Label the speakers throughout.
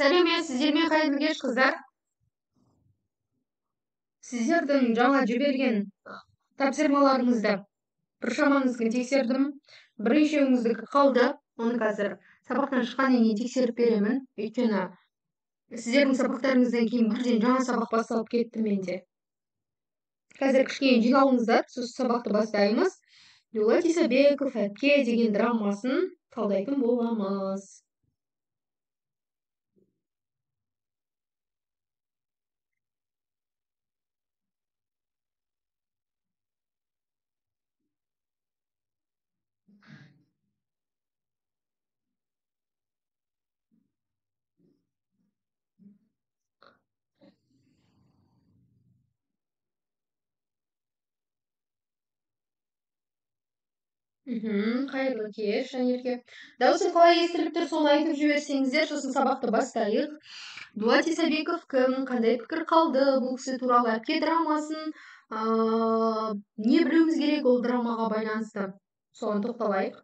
Speaker 1: Сәлеметсіздер ме, қайырлы кеш қыздар. Сіздердің жаңа жіберген тапсырмаларыңызды біршамаңызды тексердім. Біріншеуіңіздікі қалды. Оны қазір сабақтан шыққаннан кейін тексеріп беремін. Өйткені сіздердің сабақтарыңыздан кейін бірден жаңа сабақ басталып кетті менде. Қазір кішкене жиналыңыздар, сосын сабақты бастаймыз. Дулат Исабеков әпке деген драмасын талдайтын боламыз. Қайырлы кеш, Жанерке. Дауысы қалай естіліп тұр, соны айтып жіберсеңіздер, сосын сабақты бастайық. Дулат Исабеков кім, қандай пікір қалды бұл кісі туралы, әпке драмасын не білуіміз керек ол драмаға байланысты? Соған тоқталайық.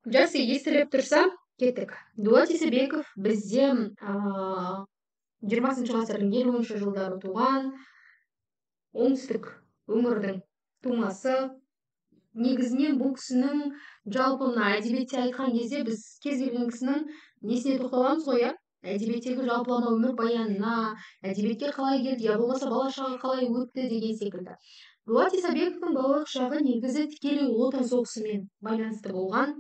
Speaker 1: Жақсы, естіліп тұрса, кеттік. Дулат Исабеков бізде 20 ғасырдың 50-ші жылдары туған, оңтүстік өңірдің тумасы. Негізінен бұл кісінің жалпы мына әдебиетте айтқан кезде біз кез келген кісінің несіне тоқталамыз ғой, әдебиеттегі жалпылама өмір баянына, әдебиетке қалай келді, я болмаса бала шағы қалай өтті деген секілді. Дулат Исабековтың балалық шағы негізі тікелей Ұлы Отан соғысымен байланысты болған.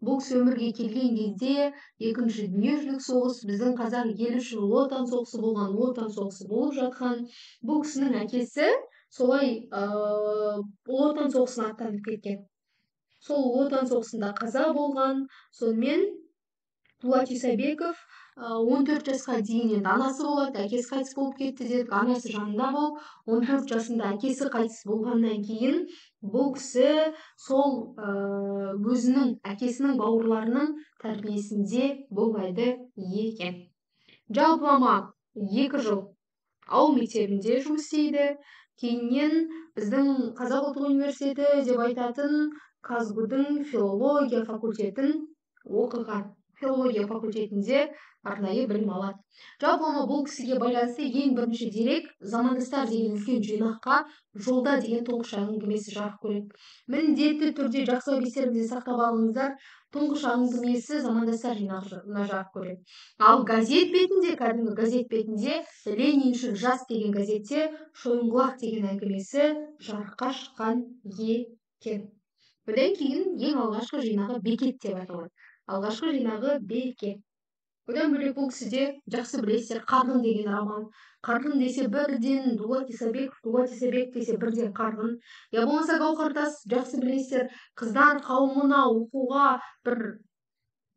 Speaker 1: Бұл кісі өмірге келген кезде Екінші дүниежүзілік соғыс, біздің қазақ елі үшін Ұлы Отан соғысы болған, Ұлы Отан соғысы болып жатқан. Бұл кісінің әкесі солай Ұлы Отан соғысына аттанып кеткен. Сол Ұлы Отан соғысында қаза болған. Сонымен Дулат Исабеков 14 жасқа дейін енді анасы болады, әкесі қайтыс болып кетті дедік, анасы жанында болып, 14 жасында әкесі қайтыс болғаннан кейін бұл кісі сол өзінің әкесінің бауырларының тәрбиесінде болады екен. Жалпылама 2 жыл ауыл мектебінде жұмыс істейді. Кейіннен біздің Қазақ ұлттық университеті деп айтатын Казгу-дің филология факультетін оқыған. Филология факультетінде арнайы білім алады. Жалпылама бұл кісіге байланысты ең бірінші дерек Замандастар деген үлкен жинаққа Жолда деген тұңғыш әңгімесі жарық көреді. Міндетті түрде жақсылап естеріңізде сақтап алыңыздар. Тұңғыш әңгімесі Замандастар жинағына жарық көреді. Ал газет бетінде, кәдімгі газет бетінде Лениншіл жас деген газетте Шойынқұлақ деген әңгімесі жарыққа шыққан екен. Одан кейін ең алғашқы жинағы Бекет деп аталады. Алғашқы жинағы Бекет. Одан бөлек бұл кісіде жақсы білесіздер Қарғын деген роман. Қарғын десе бірден Дулат Исабеков десе бірден Қарғын. Я болмаса Гауһартас жақсы білесіздер, қыздар қауымына оқуға бір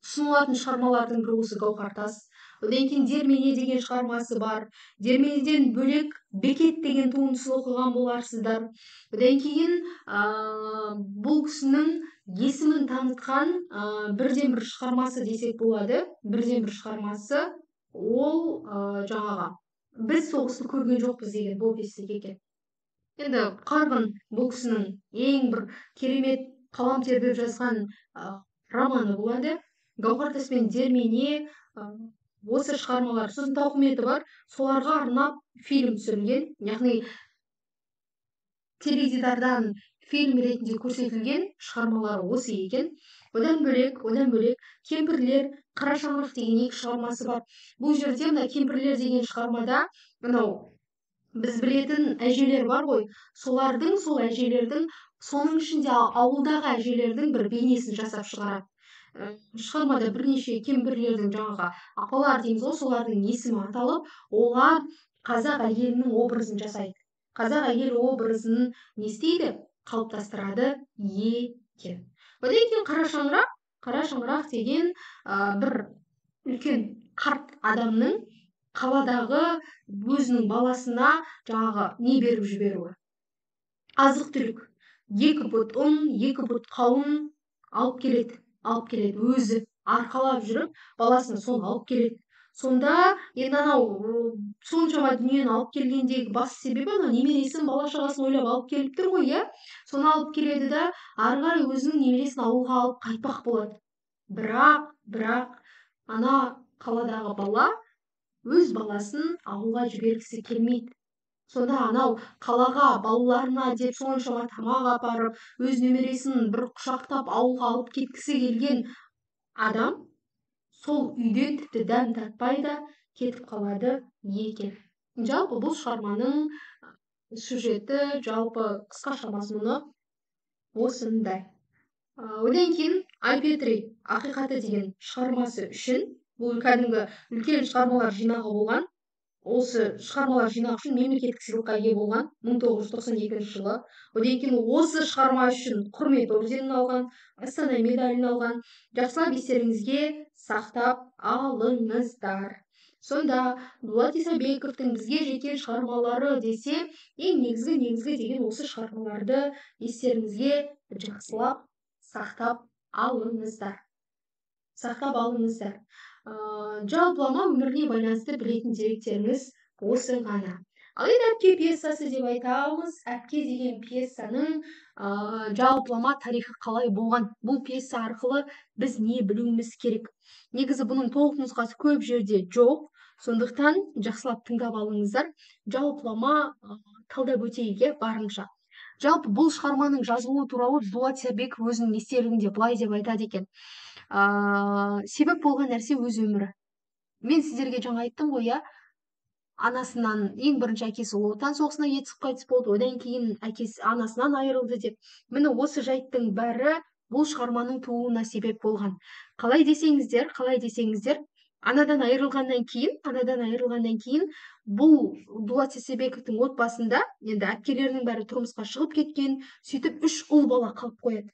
Speaker 1: ұсынылатын шығармалардың бірі осы Гауһартас. Одан кейін Дермене деген шығармасы бар. Дерменеден бөлек Бекет деген туындысын оқыған боларсыздар. Одан кейін бұл кісінің есімін танытқан бірден бір шығармасы десек болады. Бірден бір шығармасы ол жаңағы біз соғысты көрген жоқпыз деген повестік екен. Енді Қарғын бұл кісінің ең бір керемет қалам тербеп жазған романы болады. Гауһартас пен Дермене осы шығармалар, сосын Тауқыметі бар, соларға арнап фильм түсірілген, яғни теледидардан фильм ретінде көрсетілген шығармалары осы екен. Одан бөлек Кемпірлер, Қара шаңырақ деген 2 шығармасы бар. Бұл жерде мына Кемпірлер деген шығармада мынау біз білетін әжелер бар ғой, сол әжелердің, соның ішінде ауылдағы әжелердің бір бейнесін жасап шығарады. Шығармада бірнеше кемпірлердің жаңағы апалар дейміз ғой, солардың есімі аталып, олар қазақ әйелінің образын жасайды. Қазақ әйел образын не істейді? Қалыптастырады екен. Одан кейін Қара шаңырақ деген бір үлкен қарт адамның қаладағы өзінің баласына жаңағы не беріп жіберуі. Азық түлік. 2 пұт ұн, 2 пұт қауын алып келеді. Өзі арқалап жүріп, баласына соны алып келеді. Сонда енді анау соншама дүниені алып келгендегі басты себебі анау немересін бала шағасын ойлап алып келіп тұр ғой, иә. Соны алып келеді да ары қарай өзінің немересін ауылға алып қайтпақ болады. Бірақ ана қаладағы бала өз баласын ауылға жібергісі келмейді. Сонда анау қалаға балаларына деп соншама тамақ апарып, өз немересін бір құшақтап ауылға алып кеткісі келген адам сол үйден тіпті дәм татпай да кетіп қалады екен. Жалпы бұл шығарманың сюжеті, жалпы қысқаша мазмұны осындай. Одан кейін Ай-Петри ақиқаты деген шығармасы үшін бұл кәдімгі үлкен шығармалар жинағы болған. Осы шығармалар жинағы үшін мемлекеттік сыйлыққа ие болған 1992 жылы. Одан кейін осы шығарма үшін құрмет орденін алған, Астана медалін алған. Жақсылап естеріңізге сақтап алыңыздар. Сонда Дулат Исабековтың бізге жеткен шығармалары десе, ең негізгі деген осы шығармаларды естеріңізге жақсылап сақтап алыңыздар. Жалпылама өміріне байланысты білетін деректеріңіз осы ғана. Ал енді әпке пьесасы деп айтамыз. Әпке деген пьесаның жалпылама тарихы қалай болған? Бұл пьеса арқылы біз не білуіміз керек? Негізі бұның толық нұсқасы көп жерде жоқ. Сондықтан жақсылап тыңдап алыңыздар. Жалпылама талдап өтейік барынша. Жалпы бұл шығарманың жазылуы туралы Дулат Исабеков өзінің естелігінде былай деп айтады екен. Себеп болған нәрсе өз өмірі. Мен сіздерге жаңа айттым ғой, анасынан ең бірінші әкесі Ұлы Отан соғысына кетіп қайтыс болды, одан кейін әкесі анасынан айырылды деп. Міне осы жайттың бәрі бұл шығарманың тууына себеп болған. Қалай десеңіздер, анадан айырылғаннан кейін бұл Дулат Исабековтың отбасында енді әпкелерінің бәрі тұрмысқа шығып кеткен, сөйтіп 3 ұл бала қалып қояды.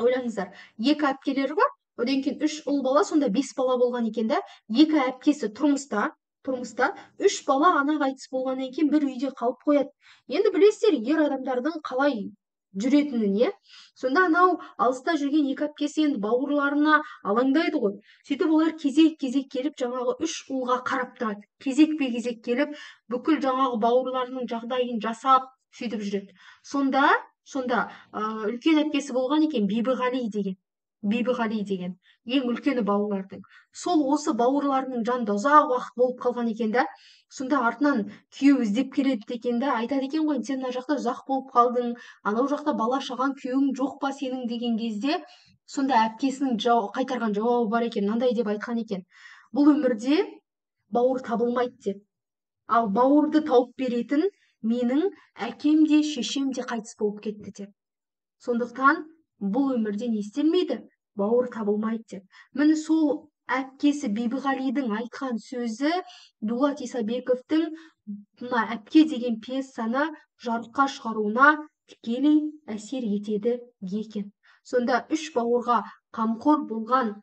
Speaker 1: Ойлаңыздар, 2 әпкелері бар, одан кейін 3 ұл бала, сонда 5 бала болған екен да. 2 әпкесі тұрмыста, 3 бала ана қайтыс болғаннан кейін бір үйде қалып қояды. Енді білесіздер, ер адамдардың қалай жүретінін, Сонда анау алыста жүрген 2 әпкесі енді бауырларына алаңдайды ғой. Сөйтіп олар кезек келіп жаңағы 3 ұлға қарап тұрады. Кезек келіп бүкіл жаңағы бауырларының жағдайын жасап сөйтіп жүреді. Сонда үлкен әпкесі болған екен Бибіғали деген, ең үлкені бауырлардың. Сол осы бауырларының жанында ұзақ уақыт болып қалған екен да. Сонда артынан күйеу іздеп келеді екен да, айтады екен ғой, сен мына жақта ұзақ болып қалдың, анау жақта бала шаған күйеуің жоқ па сенің деген кезде, сонда әпкесінің қайтарған жауабы бар екен, мынандай деп айтқан екен. Бұл өмірде бауыр табылмайды деп. Ал бауырды тауып беретін менің әкем де шешем де қайтыс болып кетті деп. Сондықтан бұл өмірде не істелмейді? Бауыр табылмайды деп. Міне сол әпкесі Бибіғалидің айтқан сөзі Дулат Исабековтың мына әпке деген пьесаны жарыққа шығаруына тікелей әсер етеді екен. Сонда 3 бауырға қамқор болған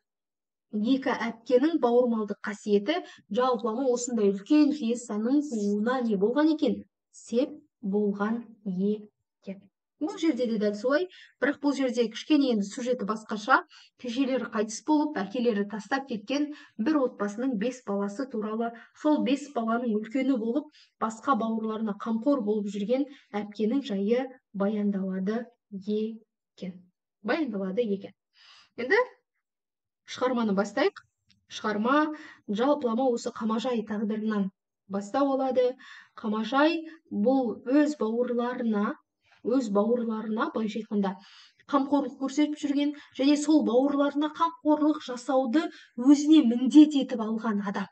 Speaker 1: 2 әпкенің бауырмалдық қасиеті жалпылама осындай үлкен пьесаның тууына не болған екен? Сеп болған екен. Бұл жерде де дәл солай, бірақ бұл жерде кішкене енді сюжеті басқаша. Шешелері қайтыс болып, әкелері тастап кеткен бір отбасының 5 баласы туралы, сол 5 баланың үлкені болып, басқа бауырларына қамқор болып жүрген әпкенің жайы баяндалады екен. Енді шығарманы бастайық. Шығарма жалпылама осы Қамажай тағдырынан бастау алады. Қамажай бұл өз бауырларына былайша айтқанда қамқорлық көрсетіп жүрген, және сол бауырларына қамқорлық жасауды өзіне міндет етіп алған адам.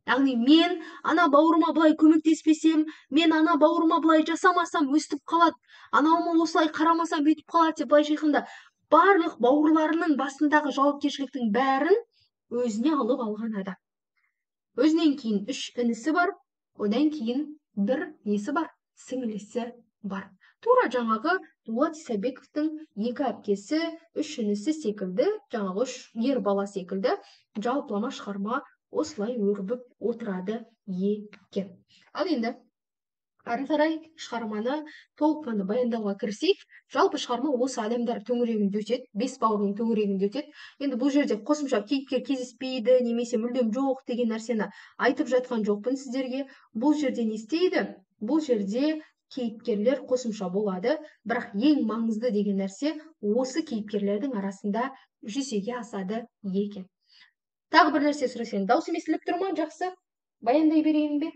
Speaker 1: Яғни мен ана бауырыма былай көмектеспесем, мен ана бауырыма былай жасамасам өстіп қалады, анауыма осылай қарамасам өйтіп қалады деп, былайша айтқанда барлық бауырларының басындағы жауапкершіліктің бәрін өзіне алып алған адам. Өзінен кейін 3 інісі бар, одан кейін бір несі бар, сіңлісі бар. Тура жаңағы Дулат Исабековтың 2 әпкесі, 3 інісі секілді, жаңағы 3 ер бала секілді жалпылама шығарма осылай өрбіп отырады екен. Ал енді Ары қарай шығарманы толыққанды баяндауға кірісейік. Жалпы шығарма осы адамдар төңірегінде өтеді, бес бауырдың төңірегінде өтеді. Енді бұл жерде қосымша кейіпкер кездеспейді немесе мүлдем жоқ деген нәрсені айтып жатқан жоқпын сіздерге. Бұл жерде не істейді? Бұл жерде кейіпкерлер қосымша болады, бірақ ең маңызды деген нәрсе осы кейіпкерлердің арасында жүзеге асады екен. Тағы бір нәрсе сұрасам, дауысым естіліп тұр ма? Жақсы. Баяндай берейін бе?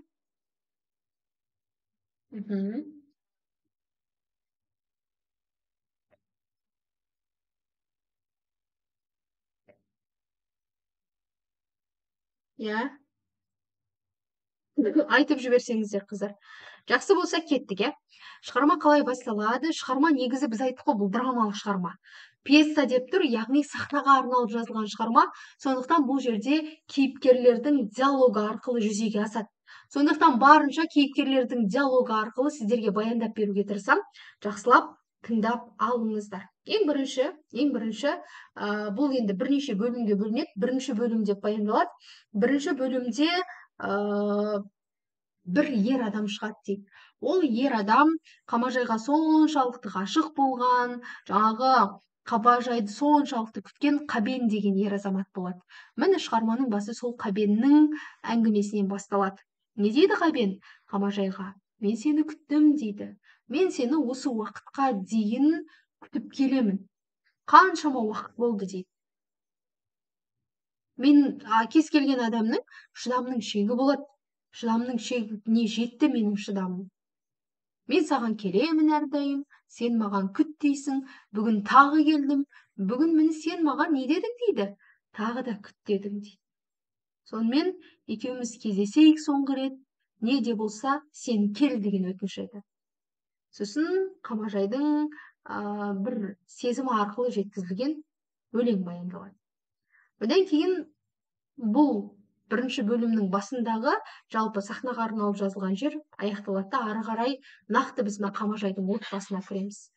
Speaker 1: Иә. Айтып жіберсеңіздер, қыздар. Жақсы болса кеттік, иә. Шығарма қалай басталады? Шығарма негізі біз айттық қой, бұл драмалық шығарма. Пьеса деп тұр, яғни сахнаға арналып жазылған шығарма. Сондықтан бұл жерде кейіпкерлердің диалогы арқылы жүзеге асады. Сондықтан барынша кейіпкерлердің диалогы арқылы сіздерге баяндап беруге тырысам. Жақсылап тыңдап алыңыздар. Ең бірінші, бұл енді бірнеше бөлімге бөлінеді. Бірінші бөлім деп баяндалады. Бірінші бөлімде бір ер адам шығады дейді. Ол ер адам Қамажайға соншалықты ғашық болған, жаңағы Қамажайды соншалықты күткен Қабен деген ер азамат болады. Міне шығарманың басы сол Қабеннің әңгімесінен басталады. Не дейді Қабен Қамажайға? Мен сені күттім дейді. Мен сені осы уақытқа дейін күтіп келемін. Қаншама уақыт болды дейді. Мен кез келген адамның шыдамның шегі болады. Шыдамның шегіне жетті менің шыдамым. Мен саған келемін әрдайым, сен маған күт дейсің, бүгін тағы келдім, бүгін міне сен маған не дедің дейді, тағы да күт дедің дейді. Сонымен екеуміз кездесейік соңғы рет, не де болса сен кел деген өтініш еді. Сосын Қамажайдың бір сезімі арқылы жеткізілген өлең баяндалады. Одан кейін бұл бірінші бөлімнің басындағы жалпы сахнаға арналып жазылған жер аяқталады да ары қарай нақты біз Қамажайдың отбасына кіреміз.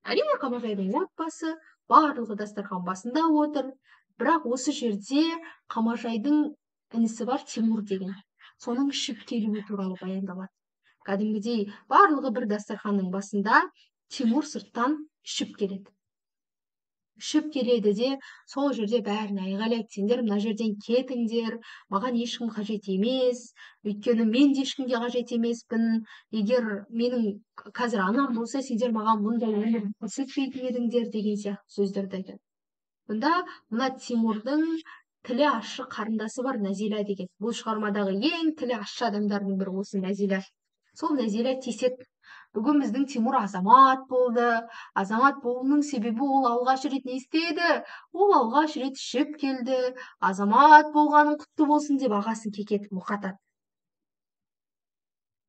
Speaker 1: Әрине Қамажайдың отбасы барлығы дастархан басында отыр, бірақ осы жерде Қамажайдың інісі бар Тимур деген. Соның ішіп келуі туралы баяндалады. Кәдімгідей барлығы бір дастарханның басында Тимур сырттан ішіп келеді. Ішіп келеді де, сол жерде бәрін айғайлайды, сендер мына жерден кетіңдер, маған ешкім қажет емес, өйткені мен де ешкімге қажет емеспін. Егер менің қазір анам болса, сендер маған мұндай өмір көрсетпейтін едіңдер деген сияқты сөздерді айтады. Бұнда мына Тимурдың тілі ащы қарындасы бар, Нәзила деген. Бұл шығармадағы ең тілі ащы адамдардың бірі осы Нәзила. Сол Нәзила тесет. Бүгін біздің Тимур азамат болды. Азамат болуының себебі ол алғаш рет не істеді? Ол алғаш рет ішіп келді. Азамат болғаның құтты болсын деп ағасын кекетіп мұқатады.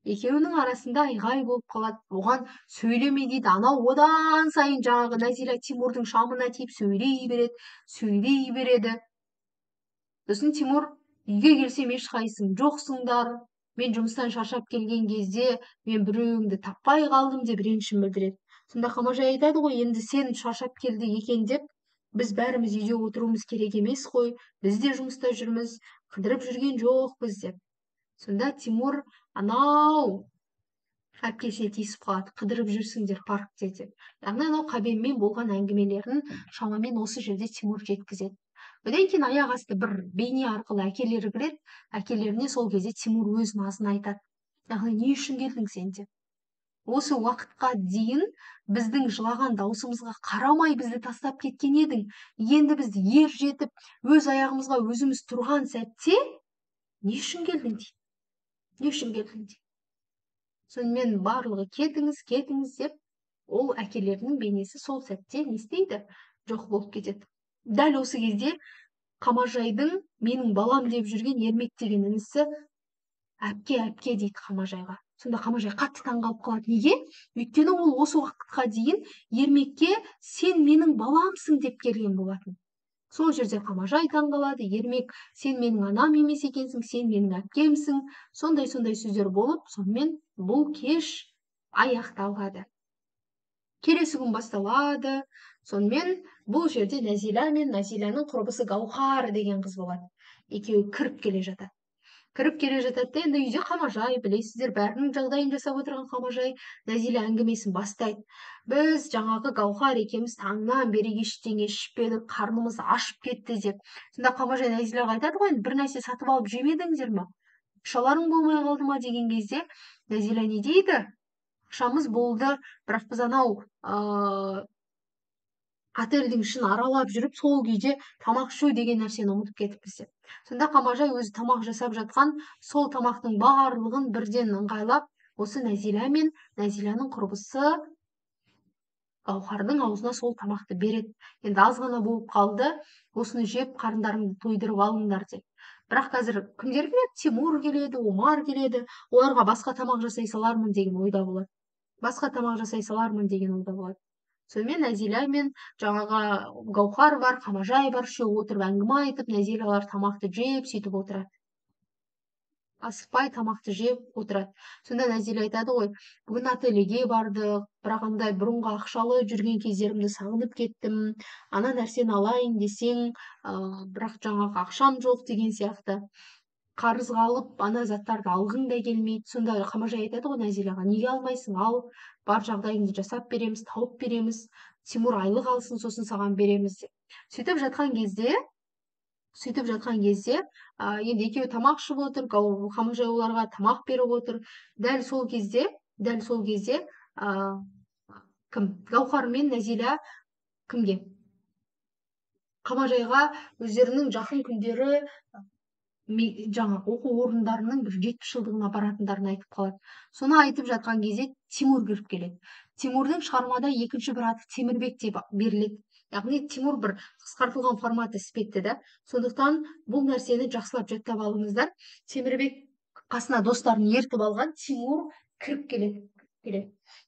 Speaker 1: Екеуінің арасында айғай болып қалады. Оған сөйлеме дейді. Анау одан сайын жаңағы Нәзила Тимурдың шамына тиіп сөйлей береді. Сосын Тимур, үйге келсем ешқайсың жоқсыңдар. Мен жұмыстан шаршап келген кезде мен біреуіңді таппай қалдым деп ренішін білдіреді. Сонда Қамажай айтады ғой, енді сен шаршап келді екен деп, біз бәріміз үйде отыруымыз керек емес қой, біз де жұмыста жүрміз, қыдырып жүрген жоқпыз деп. Сонда Тимур анау әпкесіне тиісіп қалады, қыдырып жүрсіңдер паркте деп. Яғни анау Қабенмен болған әңгімелерін шамамен осы жерде Тимур жеткізеді. Одан кейін аяқ асты бір бейне арқылы әкелері кіреді. Әкелеріне сол кезде Тимур өз назын айтады. Яғни не үшін келдің сен деп. Осы уақытқа дейін біздің жылаған даусымызға қарамай бізді тастап кеткен едің. Енді бізді ер жетіп, өз аяғымызға өзіміз тұрған сәтте не үшін келдің дейді. Не үшін келдің дейді. Сонымен барлығы кетіңіз деп, ол әкелерінің бейнесі сол сәтте не істейді? Жоқ болып кетеді. Дәл осы кезде Қамажайдың менің балам деп жүрген Ермек деген інісі әпке дейді Қамажайға. Сонда Қамажай қатты таңғалып қалады. Неге? Өйткені ол осы уақытқа дейін Ермекке сен менің баламсың деп келген болатын. Сол жерде Қамажай таңғалады. Ермек, сен менің анам емес екенсің, сен менің әпкемсің. Сондай сөздер болып, сонымен бұл кеш аяқталады. Келесі күн басталады. Сонымен бұл жерде Нәзила мен Нәзиланың құрбысы Гаухар деген қыз болады. Екеуі кіріп келе жатады. кіріп келе жатады да енді үйде Қамажай, білесіздер, бәрінің жағдайын жасап отырған Қамажай Нәзила әңгімесін бастайды. Біз жаңағы Гаухар екеуміз таңнан бері ештеңе ішпедік, қарнымыз ашып кетті деп. Сонда Қамажай Нәзилаға айтады ғой, бір нәрсе сатып алып жемедіңіздер ме? Ақшаларың болмай қалды ма деген кезде Нәзила не дейді? Ақшамыз болды, бірақ біз анау отельдің ішін аралап жүріп, сол күйде тамақ ішу деген нәрсені ұмытып кетіппіз деп. Сонда Қамажай өзі тамақ жасап жатқан, сол тамақтың барлығын бірден ыңғайлап, осы Нәзила мен Нәзиланың құрбысы Гаухардың аузына сол тамақты береді. Енді аз ғана болып қалды, осыны жеп қарындарыңды тойдырып алыңдар деп. Бірақ қазір кімдер келеді? Тимур келеді, Омар келеді. Оларға басқа тамақ жасай салармын деген ойда болады. Басқа тамақ жасай салармын деген ойда болады. Сонымен Нәзила мен жаңағы Гаухар бар, Қамажай бар, үшеуі отырып әңгіме айтып, Нәзилалар тамақты жеп, сөйтіп отырады. Асықпай тамақты жеп отырады. Сонда Нәзила айтады ғой, бүгін ательеге бардық, бірақ андай бұрынғы ақшалы жүрген кездерімді сағынып кеттім. Ана нәрсені алайын десең, бірақ жаңағы ақшам жоқ деген сияқты. Қарызға алып, ана заттарды алғың да келмейді. Сонда Қамажай айтады ғой Нәзилаға, неге алмайсың? Ал, бар жағдайыңды жасап береміз, тауып береміз. Тимур айлық алсын, сосын саған береміз деп. Сөйтіп жатқан кезде, енді екеуі тамақ ішіп отыр, Қамажай оларға тамақ беріп отыр. Дәл сол кезде Гаухар мен Нәзила кімге? Қамажайға өздерінің жақын күндері жаңағы оқу орындарының бір 70 жылдығына баратындарын айтып қалады. Соны айтып жатқан кезде Тимур кіріп келеді. Тимурдың шығармада екінші бір аты Темірбек деп беріледі. Яғни Тимур бір қысқартылған формат іспетті да. Сондықтан бұл нәрсені жақсылап жаттап алыңыздар. Темірбек қасына достарын ертіп алған, Тимур кіріп келеді.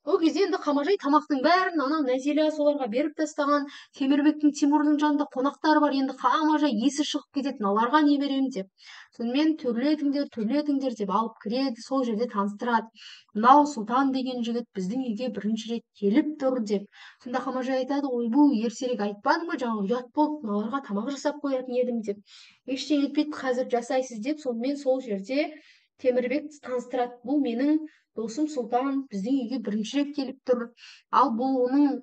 Speaker 1: Ол кезде енді Қамажай тамақтың бәрін анау Нәзила соларға беріп тастаған. Темірбектің, Тимурдың жанында қонақтар бар. Енді Қамажай есі шығып кетеді, мыналарға не беремін деп. Сонымен төрлетіңдер деп алып кіреді, сол жерде таныстырады. Мынау Сұлтан деген жігіт біздің үйге бірінші рет келіп тұр деп. Сонда Қамажай айтады, ой, бұл ерсерек айтпады ма, жаңа ұят болып, мыналарға тамақ жасап қоятын едім деп. Ештеңе етпейді, қазір жасайсыз деп. Сонымен сол жерде Темірбек таныстырады. Бұл менің досым Сұлтан, біздің үйге бірінші рет келіп тұр. Ал бұл оның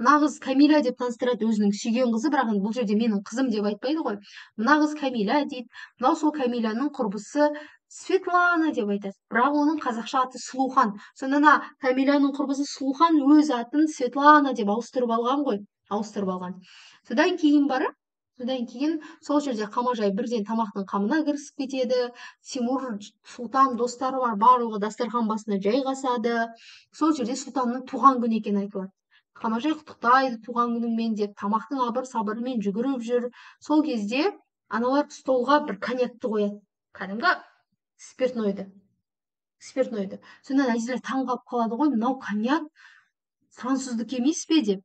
Speaker 1: нағыз Камиля деп таныстырады, өзінің сүйген қызы, бірақ бұл жерде менің қызым деп айтпайды ғой. Мына қыз Камиля дейді. Мынау сол Камиляның құрбысы Светлана деп айтады. Бірақ оның қазақша аты Сұлухан. Сонда Камиляның құрбысы Сұлухан өз атын Светлана деп ауыстырып алған. Содан кейін сол жерде Қамажай бірден тамақтың қамына кірісіп кетеді. Тимур, Сұлтан достары бар, барлығы дастархан басына жайғасады. Сол жерде Сұлтанның туған күні екені айтылады. Қамажай құттықтайды туған күніңмен деп, тамақтың абыр-сабырымен жүгіріп жүр. Сол кезде аналар столға бір коньякты қояды. Кәдімгі спиртнойды. Сонда Нәзила таң қалып қалады ғой, мынау коньяк француздікі емес пе деп.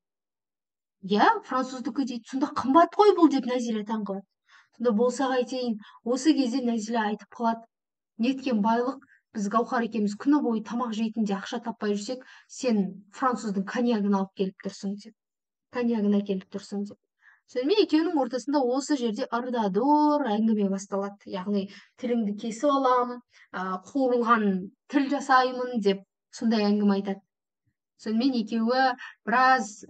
Speaker 1: Иә, француздікі дейді. Сонда қымбат қой бұл деп Нәзила таң қалады. Сонда болса қайтейін, осы кезде Нәзила айтып қалады, неткен байлық, біз Гаухар екеуміз күні бойы тамақ жейтінде ақша таппай жүрсек, сен француздың коньягын алып келіп тұрсың деп. Сонымен екеуінің ортасында осы жерде ырда-дор әңгіме басталады. Яғни тіліңді кесіп алам, қуырылған тіл жасаймын деп сондай әңгіме айтады. Сонымен екеуі біраз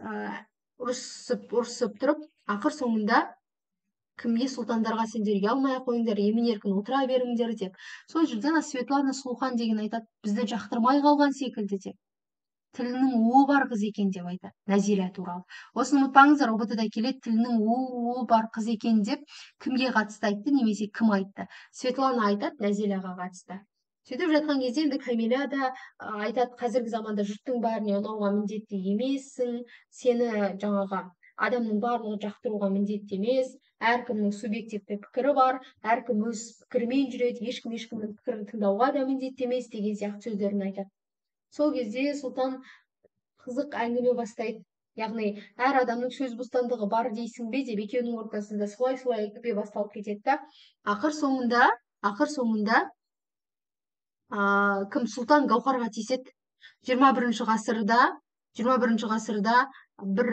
Speaker 1: ұрысып тұрып, ақыр соңында кімге, Сұлтандарға сендер ұялмай қойыңдар, емін-еркін отыра беріңдер деп. Сол жерден Светлана Сұлухан деген айтады, бізді жақтырмай қалған секілді деп. Тілінің уы бар қыз екен деп айтады Нәзила туралы. Осыны ұмытпаңыздар, ұбт-да келеді, тілінің уы бар қыз екен деп кімге қатысты айтты, немесе кім айтты? Светлана айтады Нәзилаға қатысты. Сөйтіп жатқан кезде енді Камиля да айтады, қазіргі заманда жұрттың бәріне ұнауға міндетті емессің, сені жаңағы адамның барлығы жақтыруға міндетті емес, әркімнің субъективті пікірі бар, әркім өз пікірімен жүреді, ешкімнің пікірін тыңдауға да міндетті емес деген сияқты сөздерін айтады. Сол кезде Сұлтан қызық әңгіме бастайды. Яғни әр адамның сөз бостандығы бар дейсің бе деп, екеуінің ортасында солай әңгіме басталып кетеді да. Ақыр соңында кім? Сұлтан Гаухарға тиіседі. 21 ғасырда бір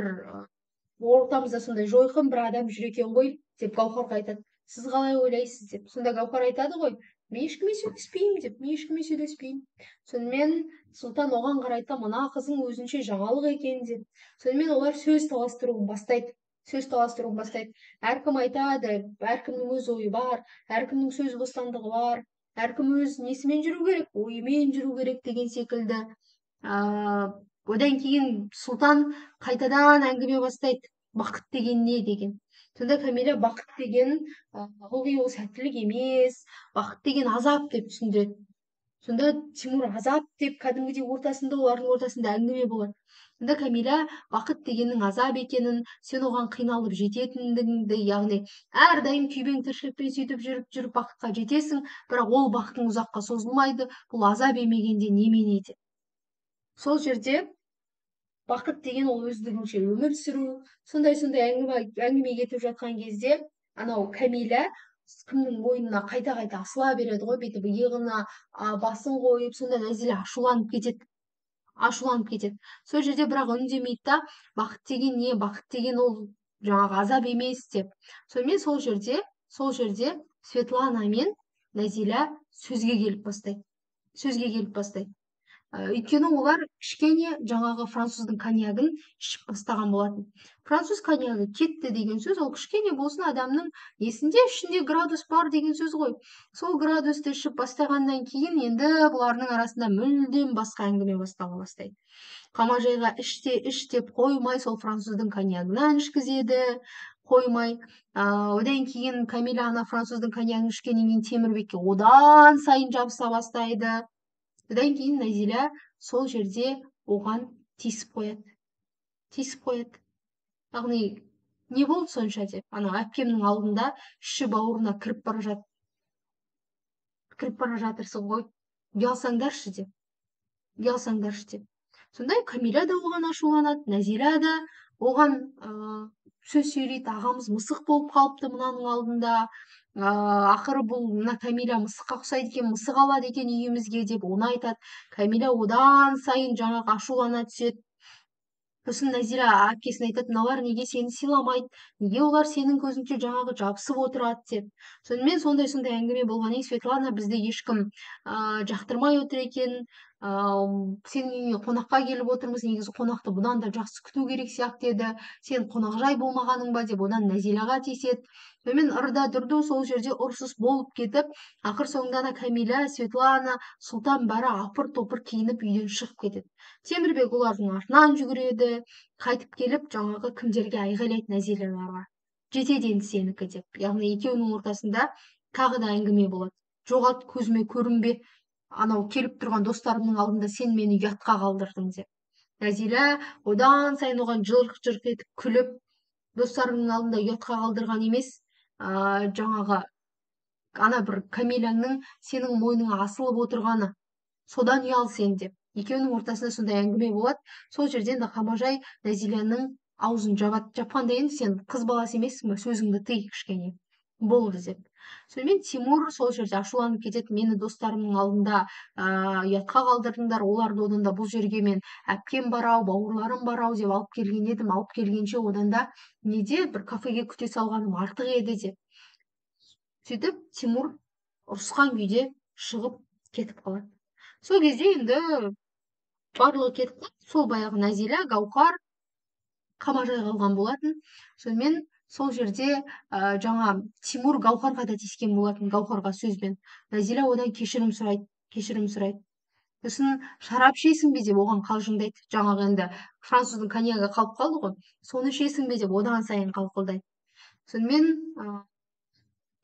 Speaker 1: ортамызда сондай жойқын бір адам жүр екен ғой деп Гаухарға айтады. сіз қалай ойлайсыз деп. Сонда Гаухар айтады ғой, мен ешкіммен сөйлеспеймін деп, мен ешкіммен сөйлеспеймін. Сонымен Сұлтан оған қарайды, мына қызың өзінше жаңалық екен деп. Сонымен олар сөз таластыруын бастайды. Әркім айтады, әркімнің өз ойы бар, әркімнің сөз бостандығы бар, әркім өз несімен жүру керек, ойымен жүру керек деген секілді. Одан кейін Сұлтан қайтадан әңгіме бастайды. Бақыт деген не деген. Сонда Камила бақыт деген ылғи ол сәттілік емес, бақыт деген азап деп түсіндіреді. Сонда Тимур азап деп кәдімгідей олардың ортасында әңгіме болады. Сонда Камила бақыт дегеннің азап екенін, сен оған қиналып жететіндігіңді, яғни әрдайым күйбең тіршілікпен сөйтіп жүріп бақытқа жетесің, бірақ ол бақытың ұзаққа созылмайды, бұл азап емегенде немене деп. Сол жерде бақыт деген ол өздігінше өмір сүру, сондай әңгіме кетіп жатқан кезде, анау Камила кімнің мойнына қайта асыла береді ғой, бүйтіп иығына басын қойып, сонда Нәзила ашуланып кетеді. Сол жерде бірақ үндемейді да, бақыт деген не, бақыт деген ол жаңағы азап емес деп. Сонымен сол жерде Светлана мен Нәзила сөзге келіп бастайды. Өйткені олар кішкене жаңағы француздың коньягын ішіп бастаған болатын. Француз коньягі кетті деген сөз, ол кішкене болсын адамның есінде, ішінде градус бар деген сөз ғой. Сол градусты ішіп бастағаннан кейін енді бұлардың арасында мүлдем басқа әңгіме бастала бастайды. Қамажайға іш деп қоймай, сол француздың коньягынан ішкізеді, қоймай. Одан кейін Камила ана француздың коньягын ішкеннен кейін Темірбекке одан сайын жабыса бастайды. Одан кейін Нәзила сол жерде оған тиісіп қояды. Яғни, не болды сонша деп, ана әпкемнің алдында іші бауырына кіріп бара жатырсың ғой, ұялсаңдаршы деп. Сондай Камила да оған ашуланады, Нәзила да оған сөз сөйлейді, ағамыз мысық болып қалыпты мынаның алдында, ақыры бұл мына Камила мысыққа ұқсайды екен, мысық алады екен үйімізге деп оны айтады. Камила одан сайын жаңағы ашулана түседі. Сосын Нәзира әпкесіне айтады, мыналар неге сені сыйламайды, неге олар сенің көзіңше жаңағы жабысып отырады деп. Сонымен сондай әңгіме болғаннан кейін Светлана бізді ешкім жақтырмай отыр екен, сенің үйіңе қонаққа келіп отырмыз, негізі қонақты бұдан да жақсы күту керек сияқты еді, сен қонақжай болмағаның ба деп одан Нәзилаға тиіседі. Сонымен ырда-дырду сол жерде ұрсыс болып кетіп, ақыр соңында Камила, Светлана, Сұлтан бәрі апыр-топыр киініп үйден шығып кетеді. Темірбек олардың артынан жүгіреді, қайтып келіп жаңағы кімдерге айғайлайды, Нәзилаларға. Жетеді енді сенікі деп. Яғни екеуінің ортасында тағы да әңгіме болады. Жоғалт, көзіме көрінбе, анау келіп тұрған достарымның алдында сен мені ұятқа қалдырдың деп. Нәзила одан сайын оған жырқ-жырқ етіп күліп, достарымның алдында ұятқа қалдырған емес, жаңағы ана бір Камилаңның сенің мойныңа асылып отырғаны, содан ұял сен деп. Екеуінің ортасында сондай әңгіме болады. Сол жерден де Қамажай Нәзиланың аузын жапқанда енді сен қыз баласы емессің ба, сөзіңді тый кішкене болды деп. Сонымен Тимур сол жерде ашуланып кетеді, мені достарымның алдында ұятқа қалдырдыңдар, оларды одан да бұл жерге мен әпкем барау, бауырларым барау деп алып келген едім, алып келгенше одан да неде бір кафеге күте салғаным артық еді деп. Сөйтіп Тимур ұрысқан күйде шығып кетіп қалады. Сол кезде енді барлығы кетіп қалды. Сол баяғы Нәзила, Гаухар, Қамажай қалған болатын. Сонымен сол жерде жаңа Тимур Гаухарға да тиіскен болатын, Гаухарға сөзбен. Нәзила одан кешірім сұрайды. Сосын шарап ішесің бе деп оған қалжыңдайды. Жаңағы енді француздың коньягі қалып қалды ғой, соны ішесің бе деп одан сайын қалқылдайды. Сонымен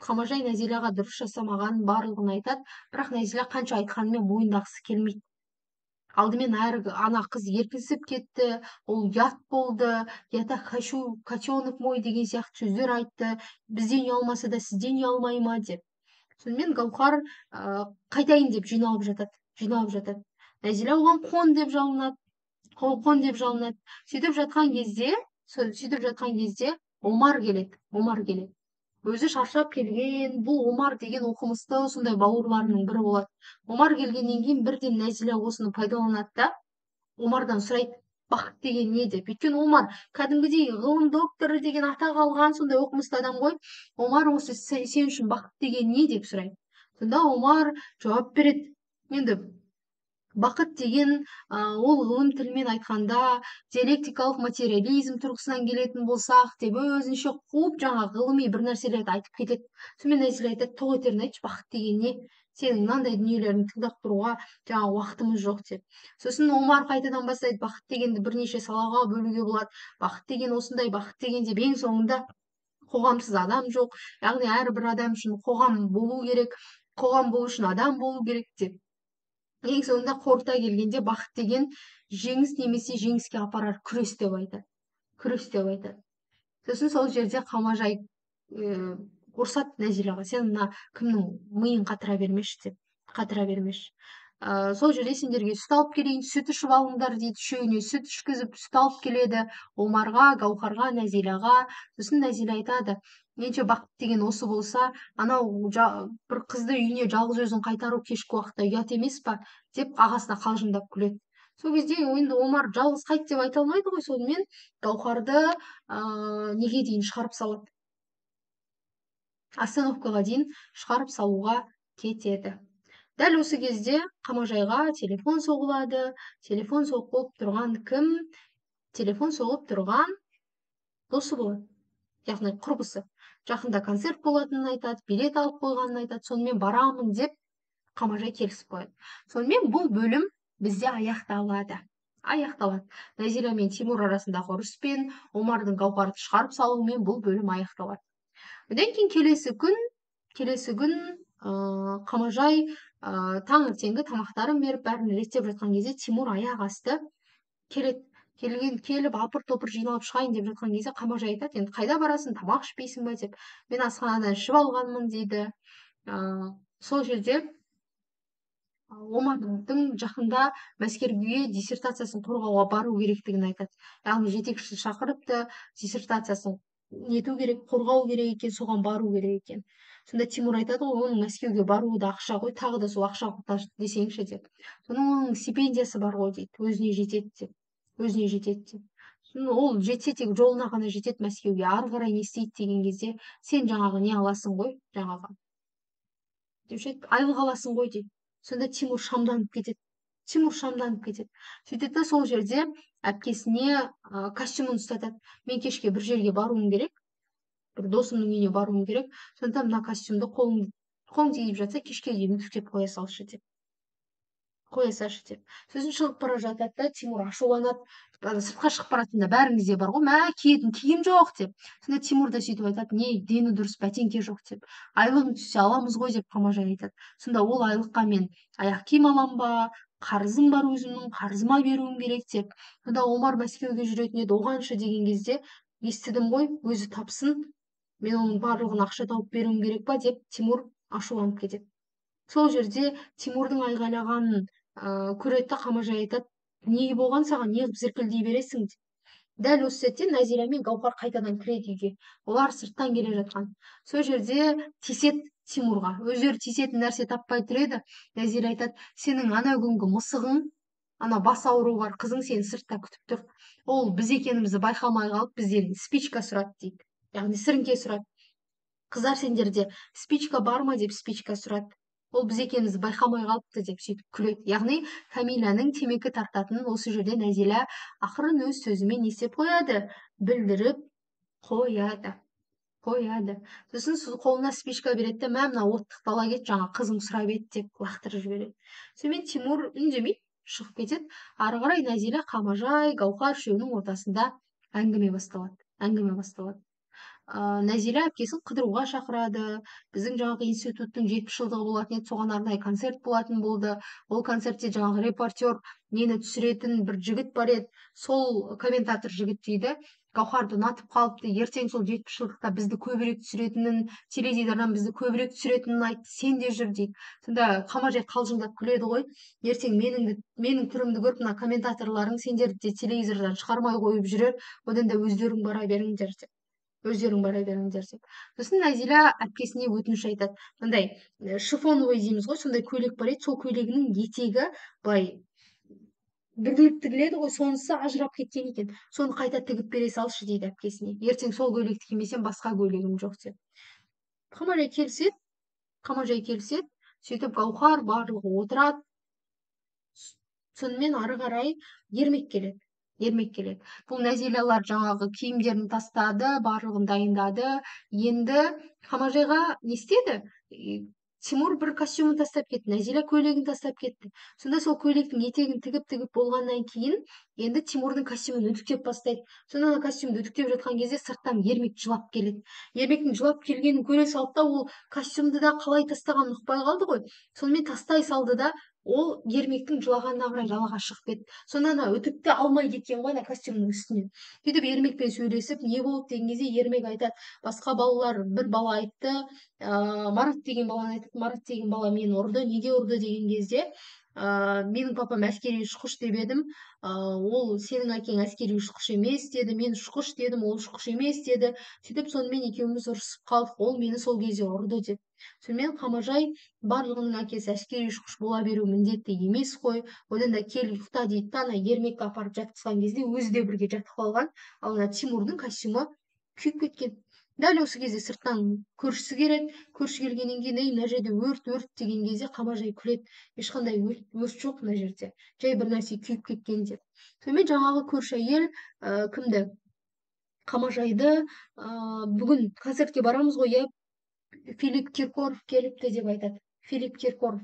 Speaker 1: Қамажай Нәзилаға дұрыс жасамағанын барлығын айтады, бірақ Нәзила қанша айтқанымен мойындағысы келмейді. Алдымен ана қыз еркінсіп кетті, ол ұят болды, я так хочу котенок мой деген сияқты сөздер айтты, бізден ұялмаса да сізден ұялмай ма деп. Сонымен Гаухар қайтайын деп жиналып жатады. Нәзила оған қон деп жалынады. Сөйтіп жатқан кезде Омар келеді. Өзі шаршап келген, бұл Омар деген оқымысты сондай бауырларының бірі болады. Омар келгеннен кейін бірден Нәзила осыны пайдаланады да, Омардан сұрайды, бақыт деген не деп. Өйткені Омар кәдімгідей ғылым докторы деген атақ алған сондай оқымысты адам ғой. Омар осы сен үшін бақыт деген не деп сұрайды. Сонда Омар жауап береді. Енді бақыт деген ол ғылым тілімен айтқанда диалектикалық материализм тұрғысынан келетін болсақ деп өзінше қуып жаңа ғылыми бір нәрселерді айтып кетеді. Сонымен Назила айтады, тоқ етерін айтшы, бақыт деген не? Сенің мынандай дүниелеріңді тыңдап тұруға жаңа уақытымыз жоқ деп. Сосын Омар қайтадан бастайды, бақыт дегенді бірнеше салаға бөлуге болады. Бақыт деген осындай, бақыт деген деп ең соңында қоғамсыз адам жоқ. Яғни әрбір адам үшін қоғам болу керек, қоғам болу үшін адам болу керек деп. Ең соңында қорыта келгенде бақыт деген жеңіс немесе жеңіске апарар күрес деп айтады. Күрес деп айтады. Сосын сол жерде Қамажай ұрсады Нәзилаға, сен мына кімнің миын қатыра бермеші деп. Қатыра бермеші. Сол жерде сендерге сүт алып келейін, сүт ішіп алыңдар дейді. Үшеуіне сүт ішкізіп, сүт алып келеді. Омарға, Гаухарға, Нәзилаға. Сосын Нәзила айтады, менше бақыт деген осы болса, анау бір қызды үйіне жалғыз өзін қайтару кешкі уақытта ұят емес па деп ағасына қалжыңдап күледі. Сол кезде енді Омар жалғыз қайт деп айта алмайды ғой, сонымен Гаухарды неге дейін шығарып салады. Остановкаға дейін шығарып салуға кетеді. Дәл осы кезде Қамажайға телефон соғылады. Телефон соғып тұрған кім? Телефон соғып тұрған досы болады. Яғни құрбысы. Жақында концерт болатынын айтады, билет алып қойғанын айтады. Сонымен барамын деп Қамажай келісіп қояды. Сонымен бұл бөлім бізде аяқталады. Нәзила мен Тимур арасындағы ұрыспен, Омардың Гаухарды шығарып салуымен бұл бөлім аяқталады. Одан кейін келесі күн Қамажай таңертеңгі тамақтарын беріп, бәрін реттеп жатқан кезде Тимур аяқ асты келеді. Келіп апыр-топыр жиналып шығайын деп жатқан кезде Қамажай айтады, енді қайда барасың, тамақ ішпейсің ба деп. Мен асханадан ішіп алғанмын дейді. Сол жерде Омардың жақында Мәскеуге диссертациясын қорғауға бару керектігін айтады. Яғни жетекшісі шақырыпты, диссертациясын нету керек, қорғау керек екен, соған бару керек екен. Сонда Тимур айтады ғой, оның Мәскеуге баруы да ақша ғой, тағы да сол ақша құрташ десеңші деп. Соның оның стипендиясы бар ғой дейді, өзіне жетеді деп. Ол жетсе тек жолына ғана жетеді Мәскеуге, ары қарай не істейді деген кезде, сен жаңағы не аласың ғой, жаңағы айлық аласың ғой дейді. Сонда Тимур шамданып кетеді. Сөйтеді да сол жерде әпкесіне костюмын ұстатады. Мен кешке бір жерге баруым керек, бір досымның үйіне баруым керек. Сонда мына костюмды қолың тиіп жатса, кешке дейін үтіктеп қоя салшы деп. Сосын шығып бара жатады да Тимур ашуланады. Сыртқа шығып баратында бәріңізде бар ғой, мә киетін киім жоқ деп. Сонда Тимур да сөйтіп айтады, не дені дұрыс бәтеңке жоқ деп. Айлығың түссе аламыз ғой деп Қамажай айтады. Сонда ол айлыққа мен аяқ киім алам ба, қарызым бар өзімнің, қарызыма беруім керек деп. Сонда Омар Мәскеуге жүретін еді, оғаншы деген кезде, естідім ғой, өзі тапсын, мен оның барлығын ақша тауып беруім керек па деп Тимур ашуланып кетеді. Сол жерде Тимурдың айғайлағанын көреді да Қамажай айтады, не болған саған, неғып зіркілдей бересің деп. Дәл осы сәтте Нәзира мен Гаухар қайтадан кіреді үйге. Олар сырттан келе жатқан. Сол жерде тиіседі Тимурға. Өздері тиісетін нәрсе таппай тұр еді. Нәзира айтады, сенің ана күнгі мысығың, ана бас ауруы бар қызың сені сыртта күтіп тұр. Ол біз екенімізді байқамай қалып бізден спичка сұрады дейді. Яғни сіріңке сұрады. Қыздар, сендерде спичка бар ма деп спичка сұрады. Ол біз екенімізді байқамай қалыпты деп сөйтіп күледі. Яғни Камиляның темекі тартатынын осы жерде Нәзила ақырын өз сөзімен не істеп қояды? Білдіріп қояды. Сосын қолына спичка береді, мә мына оттықты ала кет, жаңа қызым сұрап еді деп лақтырып жібереді. Сонымен Тимур үндемей шығып кетеді. Ары қарай Нәзила, Қамажай, Гаухар үшеуінің ортасында әңгіме басталады. Нәзила әпкесін қыдыруға шақырады. Біздің жаңағы институттың 70 жылдығы болатын еді, соған арнайы концерт болатын болды. Ол концертте жаңағы репортер нені түсіретін бір жігіт бар еді. Сол комментатор жігіт дейді. Гаухарды ұнатып қалыпты, ертең сол 70 жылдықта бізді көбірек түсіретінін, теледидардан бізді көбірек түсіретінін айтты, сен де жүр дейді. Сонда Қамажай қалжыңдап күледі ғой, ертең менің түрімді көріп, мына комментаторларың сендерді де телевизордан шығармай қойып жүрер, одан да өздерің бара беріңдер деп. Сосын Нәзила әпкесіне өтініш айтады. Мындай шифоновый дейміз ғой, сондай көйлек бар еді, сол көйлегінің етегі былай бүгіліп тігіледі ғой, сонысы ажырап кеткен екен. Соны қайта тігіп бере салшы дейді әпкесіне. Ертең сол көйлекті кимесем басқа көйлегім жоқ деп. Қамажай келіседі, сөйтіп Гаухар барлығы отырады. Сонымен ары қарай ермек келеді. Бұл Нәзилалар жаңағы киімдерін тастады, барлығын дайындады. Енді Қамажайға не істеді? Тимур бір костюмын тастап кетті, Нәзила көйлегін тастап кетті. Сонда сол көйлектің етегін тігіп болғаннан кейін енді Тимурдың костюмын үтіктеп бастайды. Сонда костюмді үтіктеп жатқан кезде сырттан Ермек жылап келеді. Ермектің жылап келгенін көре салды да, ол костюмды да қалай тастағанын ұқпай қалды ғой. Сонымен тастай салды да, ол Ермектің жылағанына қарай далаға шығып кетті. Сонда ана үтікті алмай кеткен ғой ана костюмның үстіне. Сөйтіп Ермекпен сөйлесіп, не болды деген кезде Ермек айтады, басқа балалар, бір бала айтты, Марат деген баланы айтады, Марат деген бала мені ұрды, неге ұрды деген кезде, менің папам әскери ұшқыш деп едім, ол сенің әкең әскери ұшқыш емес деді, мен ұшқыш дедім, ол ұшқыш емес деді. Сөйтіп сонымен екеуміз ұрысып қалдық, ол мені сол кезде ұрды деп. Сонымен Қамажай барлығының әкесі әскери ұшқыш бола беру міндетті емес қой, одан да кел ұйықта дейді да, ана Ермекті апарып жатқызған кезде өзі де бірге жатып қалған, ал ана Тимурдың костюмі күйіп кеткен. Дәл осы кезде сырттан көршісі келеді. Көрші келгеннен кейін, ей, мына жерде өрт деген кезде Қамажай күледі. Ешқандай өрт жоқ мына жерде. Жай бір нәрсе күйіп кеткен деп. Сонымен жаңағы көрші әйел кімді? Қамажайды бүгін концертке барамыз ғой, иә, Филипп Киркоров келіпті деп айтады. Филипп Киркоров.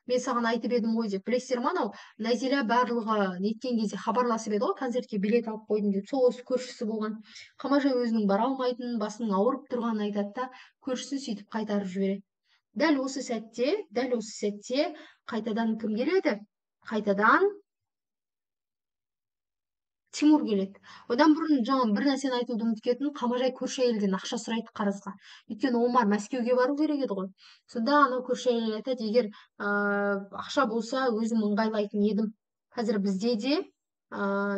Speaker 1: Мен саған айтып едім ғой деп. Білесіздер ма, анау Нәзила барлығы неткен кезде хабарласып еді ғой, концертке билет алып қойдым деп. Сол осы көршісі болған. Қамажай өзінің бара алмайтынын, басының ауырып тұрғанын айтады да, көршісін сөйтіп қайтарып жібереді. Дәл осы сәтте қайтадан кім келеді? Қайтадан Тимур келеді. Одан бұрын жаңа бір нәрсені айтуды ұмытып кеттім. Қамажай көрші әйелден ақша сұрайды қарызға. Өйткені Омар Мәскеуге бару керек еді ғой. Сонда анау көрші әйел айтады, егер ақша болса өзім ыңғайлайтын едім. Қазір бізде де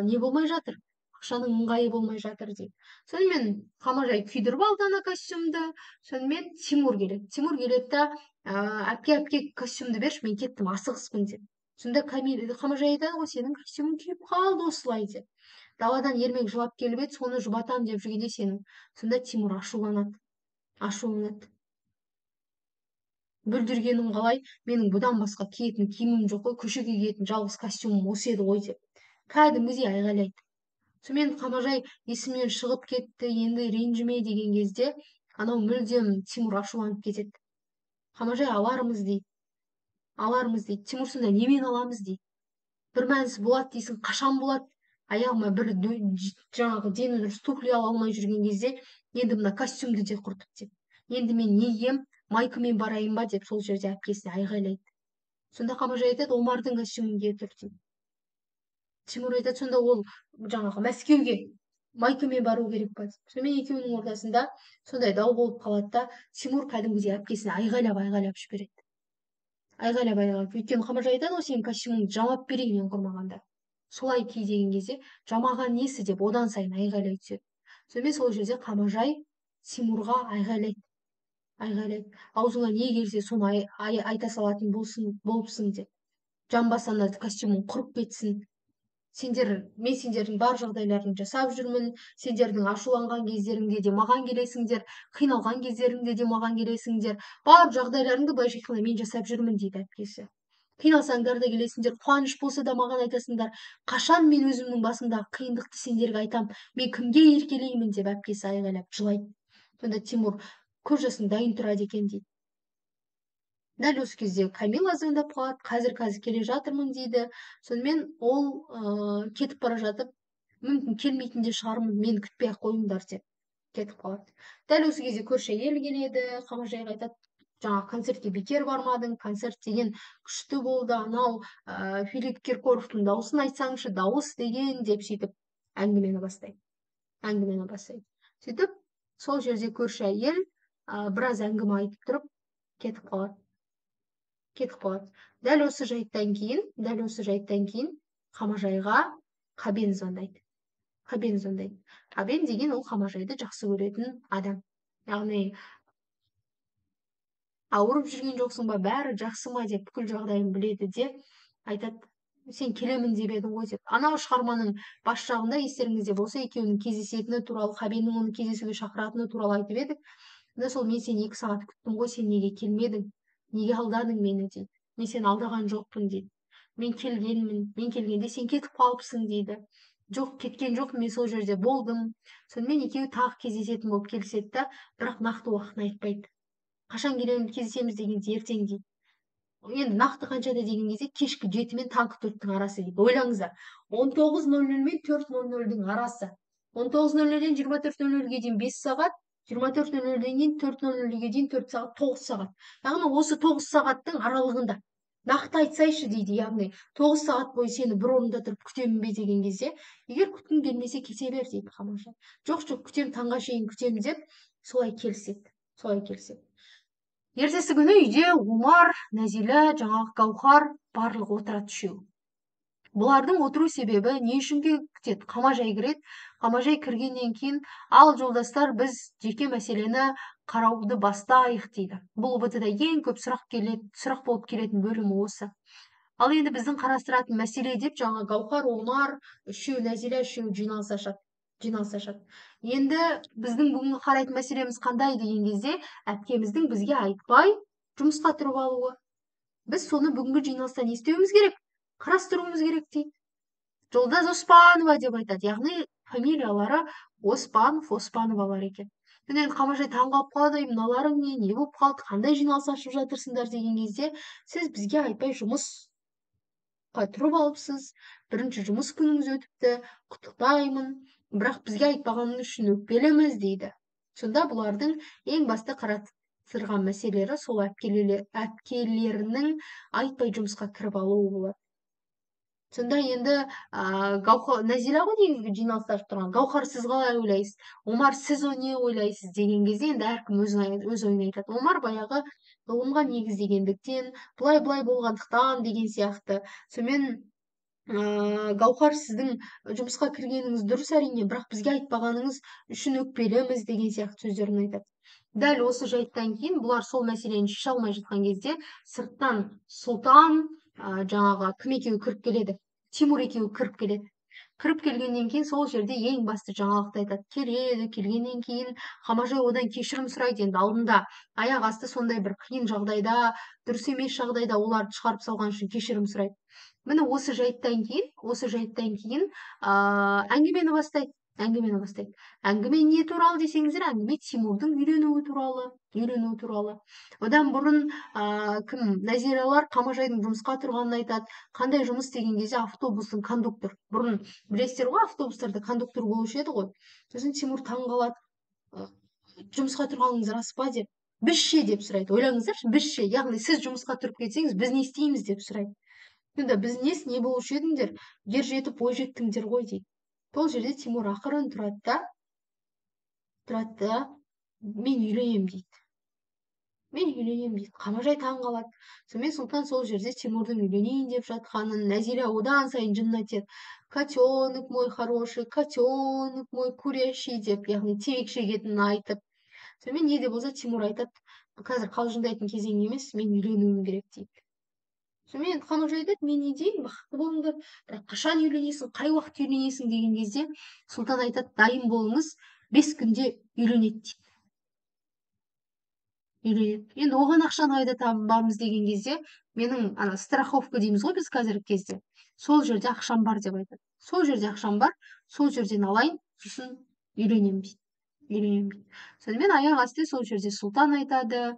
Speaker 1: не болмай жатыр? Ақшаның ыңғайы болмай жатыр дейді. Сонымен Қамажай күйдіріп алды ана костюмді. Сонымен Тимур келеді да, әпке костюмді берші, мен кеттім, асығыспын деп. Сонда Қамажай айтады ғой, сенің костюмың күйіп қалды осылай деп. Даладан Ермек жылап келіп еді, соны жұбатам деп жүргенде сенің. Сонда Тимур ашуланады. Бүлдіргенім қалай, менің бұдан басқа киетін киімім жоқ қой, көшеге киетін жалғыз костюмым осы еді ғой деп. Кәдімгідей айғайлайды. Сонымен Қамажай есімнен шығып кетті, енді ренжіме деген кезде, анау мүлдем Тимур ашуланып кетеді. Қамажай алармыз дейді. Тимур сонда немен аламыз дейді. Бір мәнісі болады дейсің, қашан болады? Аяғыма бір жаңағы дені дұрыс туфли ала алмай жүрген кезде, енді мына костюмді де құртып деп. Енді мен не кием, майкамен барайын ба деп сол жерде әпкесіне айғайлайды. Сонда Қамажай айтады, Омардың костюмін кие тұр дейді. Тимур айтады, сонда ол жаңағы Мәскеуге майкамен бару керек па деп. Сонымен екеуінің ортасында сондай дау болып қалады да, Тимур кәдімгідей әпкесіне айғайлап жібереді. Өйткені Қамажай айтады ғой, сенің костюмыңды жамап берейін ең құрмағанда. Солай ки деген кезде, жамаған несі деп одан сайын айғайлай түседі. Сонымен сол жерде Қамажай Тимурға айғайлайды. Аузыңа не келсе соны айта салатын болыпсың деп. Жамбасанда костюмың құрып кетсін. Мен сендердің бар жағдайларын жасап жүрмін. Сендердің ашуланған кездеріңде де маған келесіңдер, қиналған кездеріңде де маған келесіңдер. Бар жағдайларыңды былайша айтқанда мен жасап жүрмін дейді әпкесі. Қиналсаңдар да келесіңдер, қуаныш болса да маған айтасыңдар. Қашан мен өзімнің басымдағы қиындықты сендерге айтам, мен кімге еркелеймін деп әпкесі айғайлап жылайды. Сонда Тимур көз жасың дайын тұрады екен дейді. Дәл осы кезде Камила звондап қалады, қазір келе жатырмын дейді. Сонымен ол кетіп бара жатып, мүмкін келмейтін де шығармын, мені күтпей ақ қойыңдар деп кетіп қалады. Дәл осы кезде көрші әйел келеді, Қамажайға айтады, жаңа концертке бекер бармадың, концерт деген күшті болды, анау Филипп Киркоровтың дауысын айтсаңшы, дауыс деген деп сөйтіп әңгімені бастайды. Сөйтіп сол жерде көрші әйел біраз әңгіме айтып тұрып кетіп қалады. Дәл осы жайттан кейін Қамажайға Қабен звондайды. Қабен деген ол Қамажайды жақсы көретін адам. Яғни ауырып жүрген жоқсың ба, бәрі жақсы ма деп бүкіл жағдайын біледі де айтады, Сен келемін деп едің ғой деп. Анау шығарманың бас жағында естеріңізде болса екеуінің кездесетіні туралы, Қабеннің оны кездесуге шақыратыны туралы айтып едік. Сонда сол мен сені 2 сағат күттім ғой, сен неге келмедің? Неге алдадың мені дейді. Мен сені алдаған жоқпын дейді. Мен келгенмін, мен келгенде сен кетіп қалыпсың дейді. Жоқ, кеткен жоқ, мен сол жерде болдым. Сонымен екеуі тағы кездесетін болып келіседі да, бірақ нақты уақытын айтпайды. Қашан кездесеміз дегенде ертең дейді. Енді нақты қаншада деген кезде кешкі 7 мен таңғы 4-тің арасы дейді. Ойлаңыздар. 19:00 мен 4:00-дің арасы. 19:00-ден 24:00-ге дейін 5 сағат, 24:00-ден кейін 4:00-ге дейін 4 сағат, 9 сағат. Яғни осы 9 сағаттың аралығында. Нақты айтсайшы дейді. Яғни 9 сағат бойы сені бір орында тұрып күтемін бе деген кезде, егер күткің келмесе кете бер дейді Қамажан. Жоқ, жоқ, күтем, таңға шейін күтем деп солай келіседі. Солай келіседі. Ертесі күні үйде Омар, Нәзила, жаңағы Гаухар барлығы отырады үшеу. Бұлардың отыру себебі не үшін кетеді? Қамажай кіреді. Қамажай кіргеннен кейін, ал жолдастар, біз жеке мәселені қарауды бастайық дейді. Бұл ұбт-да ең көп сұрақ болып келетін бөлімі осы. Ал енді біздің қарастыратын мәселе деп жаңа Гаухар, Омар, үшеу, Нәзила үшеу жиналыс ашады. Енді біздің бүгінгі қарайтын мәселеміз қандай деген кезде, әпкеміздің бізге айтпай жұмысқа тұрып алуы. Біз соны бүгінгі жиналыста не істеуіміз керек? Қарастыруымыз керек дейді. Жолдас Оспанова деп айтады. Яғни фамилиялары Оспанов, Оспановалар екен. Енді Қамажай таң қалып қалады, мыналарың не болып қалды, қандай жиналыс ашып жатырсыңдар деген кезде, сіз бізге айтпай жұмысқа тұрып алыпсыз, бірінші жұмыс күніңіз өтіпті, құттықтаймын, бірақ бізге айтпағаныңыз үшін өкпеліміз дейді. Сонда бұлардың ең басты қарастырған мәселелері сол әпкелерінің айтпай жұмысқа кіріп алуы болады. Сонда енді Нәзила ғой негізгі жиналыста ашып тұрған. Гаухар, сіз қалай ойлайсыз? Омар, сіз не ойлайсыз деген кезде енді әркім өз ойын айтады. Омар баяғы ғылымға негіздегендіктен, былай болғандықтан деген сияқты. Сонымен Гаухар, сіздің жұмысқа кіргеніңіз дұрыс әрине, бірақ бізге айтпағаныңыз үшін өкпеліміз деген сияқты сөздерін айтады. Дәл осы жайттан кейін бұлар сол мәселені шеше алмай жатқан кезде сырттан Сұлтан, жаңағы кім екеуі кіріп келеді? Тимур екеуі кіріп келеді. Кіріп келгеннен кейін сол жерде ең басты жаңалықты айтады. Келгеннен кейін Қамажай одан кешірім сұрайды. Енді алдында аяқ асты сондай бір қиын жағдайда, дұрыс емес жағдайда оларды шығарып салған үшін кешірім сұрайды. Міне осы жайттан кейін әңгімені бастайды. Әңгіме не туралы десеңіздер, әңгіме Тимурдың үйленуі туралы. Одан бұрын кім Нәзиралар Қамажайдың жұмысқа тұрғанын айтады. Қандай жұмыс деген кезде автобустың кондуктор. Бұрын білесіздер ғой, автобустарда кондуктор болушы еді ғой. Сосын Тимур таң қалады. Жұмысқа тұрғаныңыз рас па деп. Біз ше деп сұрайды. Ойлаңыздаршы, біз ше. Яғни сіз жұмысқа тұрып кетсеңіз, біз не істейміз деп сұрайды. Сонда біз не болушы едіңдер? Ер жетіп бой жеттіңдер ғой дейді. Сол жерде Тимур ақырын тұрады да, мен үйленем дейді. Қамажай таң қалады. Сонымен Сұлтан сол жерде Тимурдың үйленейін деп жатқанын, Нәзира одан сайын жынына тиеді. Котенок мой хороший, котенок мой курящий деп, яғни темекі шегетінін айтып. Сонымен не де болса Тимур айтады, қазір қалжыңдайтын кезең емес, мен үйленуім керек дейді. Сонымен Қамажай айтады, мен не дейін, бақытты болыңдар, бірақ қашан үйленесің, қай уақыт үйленесің деген кезде Сұлтан айтады, дайын болыңыз, 5 күнде үйленеді дейді. Енді оған ақшаны қайда табамыз деген кезде, менің страховка дейміз ғой біз қазіргі кезде, сол жерде ақшам бар деп айтады. Сол жерде ақшам бар, сол жерден алайын, сосын үйленемін дейді. Сонымен аяқ асты сол жерде Сұлтан айтады,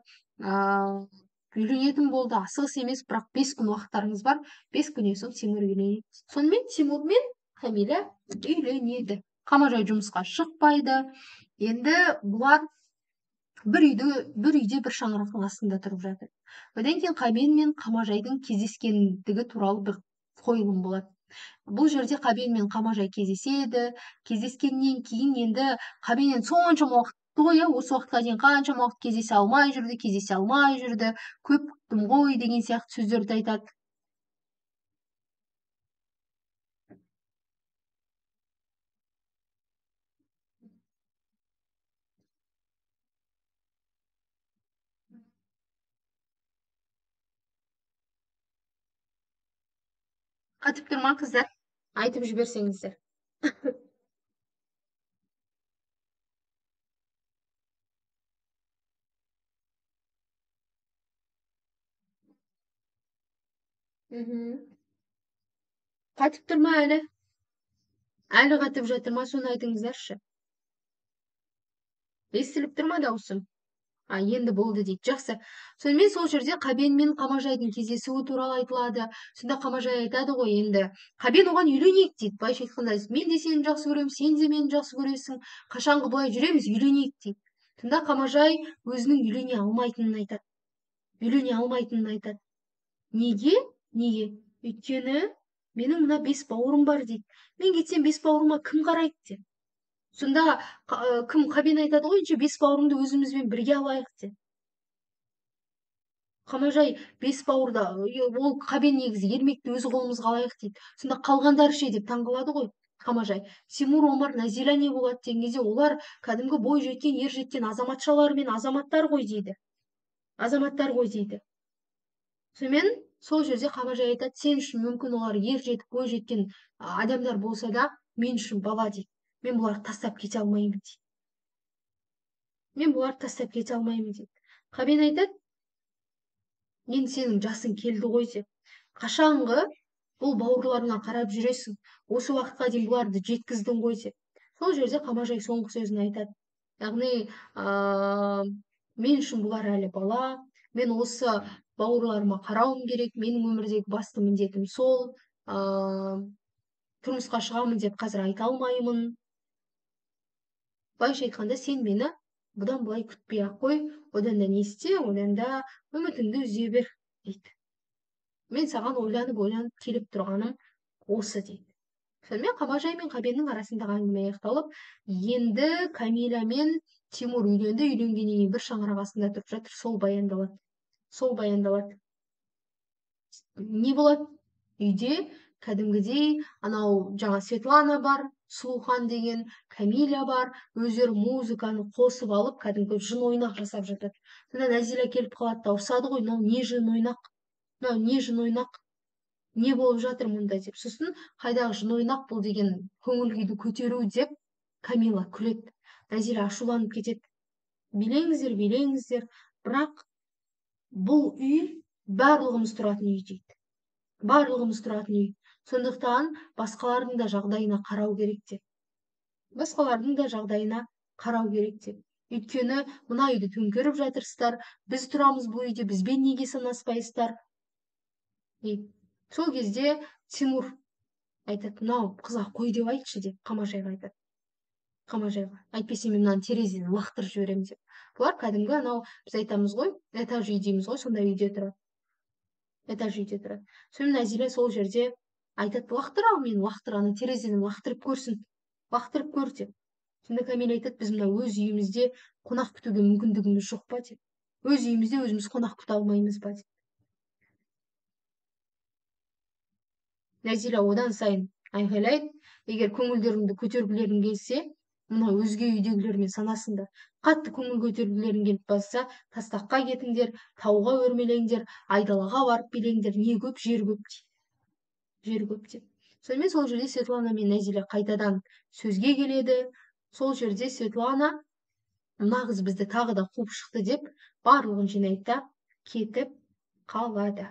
Speaker 1: үйленетін болды, асығыс емес, бірақ 5 күн уақыттарыңыз бар, 5 күннен соң Тимур үйленеді. Сонымен Тимур мен Камила үйленеді. Қамажай жұмысқа шықпайды. Енді бұлар бір үйде бір шаңырақтың астында тұрып жатыр. Одан кейін Қабен мен Қамажайдың кездескендігі туралы бір қойылым болады. Бұл жерде Қабен мен Қамажай кездеседі. Кездескеннен кейін енді Қабеннен соншама уақыт осы уақытқа дейін қаншама уақыт кездесе алмай жүрді, көп күттім ғой деген сияқты сөздерді айтады. Қатып тұрма қыздар, айтып жіберсеңіздер. Қатып тұрма әлі. Әлі қатып жатыр ма, соны айтыңыздаршы. Естіліп тұр ма даусым? Енді болды дейді. Жақсы. Сонымен сол жерде Қабен мен Қамажайдың кездесуі туралы айтылады. Сонда Қамажай айтады ғой, енді Қабен оған үйленейік дейді. Былайша айтқанда, мен де сені жақсы көремін, сен де мені жақсы көресің. Қашанғы былай жүреміз, үйленейік дейді. Сонда Қамажай өзінің үйлене алмайтынын айтады. Үйлене алмайтынын айтады. Неге? Неге? Өйткені менің мына 5 бауырым бар дейді. Мен кетсем 5 бауырыма кім қарайды деп. Сонда кім Қабен айтады ғой, 5 бауырымды өзімізбен бірге алайық деп. Қамажай 5 бауырда, ол Қабен негізі ермекті өзі қолымызға алайық дейді. Сонда қалғандары ше деп таңғалады ғой Қамажай. Тимур, Омар, Назила не болады деген кезде, олар кәдімгі бой жеткен, ер жеткен азаматшалар мен азаматтар ғой дейді. Азаматтар ғой дейді. Сонымен сол жерде Қамажай айтады, сен үшін мүмкін олар ер жетіп, бой жеткен адамдар болса да, мен үшін бала дейді. Мен бұларды тастап кете алмаймын дейді. Мен бұларды тастап кете алмаймын дейді. Қабен айтады, енді сенің жасың келді ғой деп. Қашанғы бұл бауырларыңа қарап жүресің? Осы уақытқа дейін бұларды жеткіздің ғой деп. Сол жерде Қамажай соңғы сөзін айтады. Яғни, мен үшін бұлар әлі бала. Мен осы бауырларыма қарауым керек. Менің өмірдегі басты міндетім сол. Тұрмысқа шығамын деп қазір айта алмаймын. Былайша айтқанда, сен мені бұдан былай күтпей ақ қой, одан да не істе, одан да үмітіңді үзе бер дейді. Мен саған ойланып келіп тұрғаным осы дейді. Сонымен Қамажай мен Қабеннің арасындағы әңгіме аяқталып, енді Камила мен Тимур үйленді, үйленгеннен кейін бір шаңырақ астында тұрып жатыр, сол баяндалады. Сол баяндалады. Не болады? Үйде кәдімгідей анау жаңа Светлана бар, Сұлухан деген, Камиля бар, өздері музыканы қосып алып, кәдімгі жын ойнақ жасап жатады. Сонда Назила келіп қалады да, ұрсады ғой, мынау не жын ойнақ? Мынау не жын ойнақ? Не болып жатыр мұнда деп. Сосын қайдағы жын ойнақ бұл деген көңіл күйді көтеру деп Камила күледі. Назила ашуланып кетеді. Билеңіздер, билеңіздер, бірақ бұл үй барлығымыз тұратын үй дейді. Барлығымыз тұратын үй. Сондықтан басқалардың да жағдайына қарау керек деп. Басқалардың да жағдайына қарау керек деп. Өйткені мына үйді төңкеріп жатырсыздар, біз тұрамыз бұл үйде, бізбен неге санаспайсыздар? Сол кезде Тимур айтады, мынау қызға қой деп айтшы деп Қамажайға айтады. Қамажайға. Әйтпесе мен мынаны терезеден лақтырып жіберемін деп. Бұлар кәдімгі анау біз айтамыз ғой, этаж үй дейміз ғой, сондай үйде тұрады. Этаж үйде тұрады. Сонымен Назила сол жерде айтады, лақтыр, ал мен лақтыр, ана терезеден лақтырып көрсін. Лақтырып көр деп. Сонда Камила айтады, біз мына өз үйімізде қонақ күтуге мүмкіндігіміз жоқ па деп. Өз үйімізде өзіміз қонақ күте алмаймыз ба деп. Назила одан сайын айғайлайды, егер көңілдеріңді көтергілерің келсе, мына өзге үйдегілермен санасыңдар. Қатты көңіл көтергілерің келіп басса, тастаққа кетіңдер, тауға өрмелеңдер, айдалаға барып билеңдер, не көп, жер көп дейді. Жер көп деп. Сонымен сол жерде Светлана мен Назила қайтадан сөзге келеді. Сол жерде Светлана, мына қыз бізді тағы да қуып шықты деп, барлығын жинайды да кетіп қалады.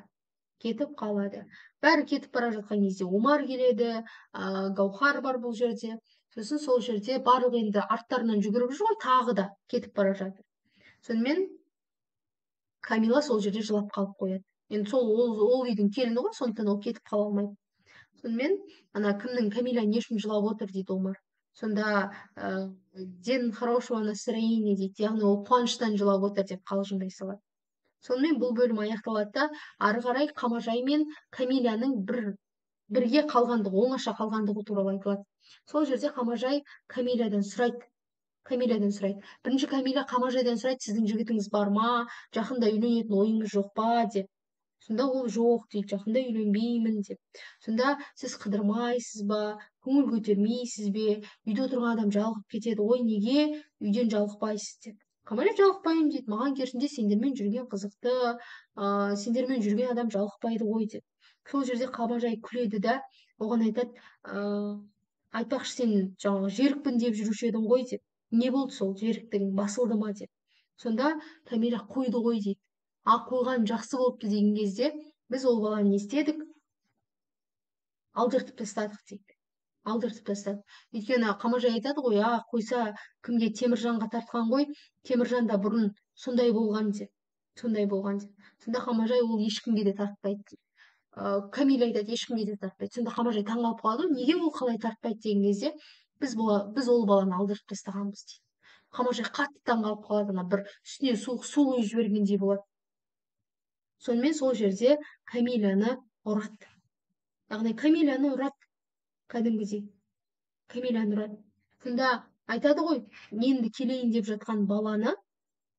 Speaker 1: Кетіп қалады. Бәрі кетіп бара жатқан кезде Омар келеді, Гаухар бар бұл жерде. Сосын сол жерде барлығы енді арттарынан жүгіріп жүр ғой, тағы да кетіп бара жатыр. Сонымен Камила сол жерде жылап қалып қояды. Енді сол ол үйдің келіні ғой, сондықтан ол кетіп қала алмайды. Сонымен ана кімнің Камила не үшін жылап отыр дейді Омар. Сонда ден хорошего настроения дейді, яғни ол қуаныштан жылап отыр деп қалжыңдай салады. Сонымен бұл бөлім аяқталады да, ары қарай Қамажай мен Камиляның бірге қалғандығы, оңаша қалғандығы туралы айтылады. Сол жерде Қамажай Камилядан сұрайды. Бірінші Камиля Қамажайдан сұрайды, сіздің жігітіңіз бар ма? Жақында үйленетін ойыңыз жоқ па деп. Сонда ол жоқ дейді, жақында үйленбеймін деп. Сонда сіз қыдырмайсыз ба? Көңіл көтермейсіз бе? Үйде отырған адам жалығып кетеді ғой, неге үйден жалықпайсыз деп. Қамажай жалықпаймын дейді, маған керісінше сендермен жүрген қызықты, сендермен жүрген адам жалықпайды ғой деп. сол жерде Қабажай күледі да оған айтады, айтпақшы сен жаңағы жерікпін деп жүруші едің ғой деп. Не болды сол жеріктігің басылды ма деп. Сонда Камила қойды ғой дейді. Қойған жақсы болыпты деген кезде біз ол баланы не істедік? Алдыртып тастадық дейді. Алдыртып тастадық. Өйткені Қамажай айтады ғой, қойса кімге, Теміржанға тартқан ғой, Теміржан да бұрын сондай болған деп. Сондай болған деп. Сонда Қамажай ол ешкімге де тартпайды дейді. Камила айтады, ешкімге де тартпайды. Сонда Қамажай таңғалып қалады, неге ол қалай тартпайды деген кезде біз ол баланы алдыртып тастағанбыз дейді. Қамажай қатты таңғалып қалады, ана бір үстіне суық су құйып жібергендей болады. Сонымен сол жерде Камиланы ұрады. Яғни Камиланы ұрады кәдімгідей. Камиланы ұрады. Сонда айтады ғой, енді келейін деп жатқан баланы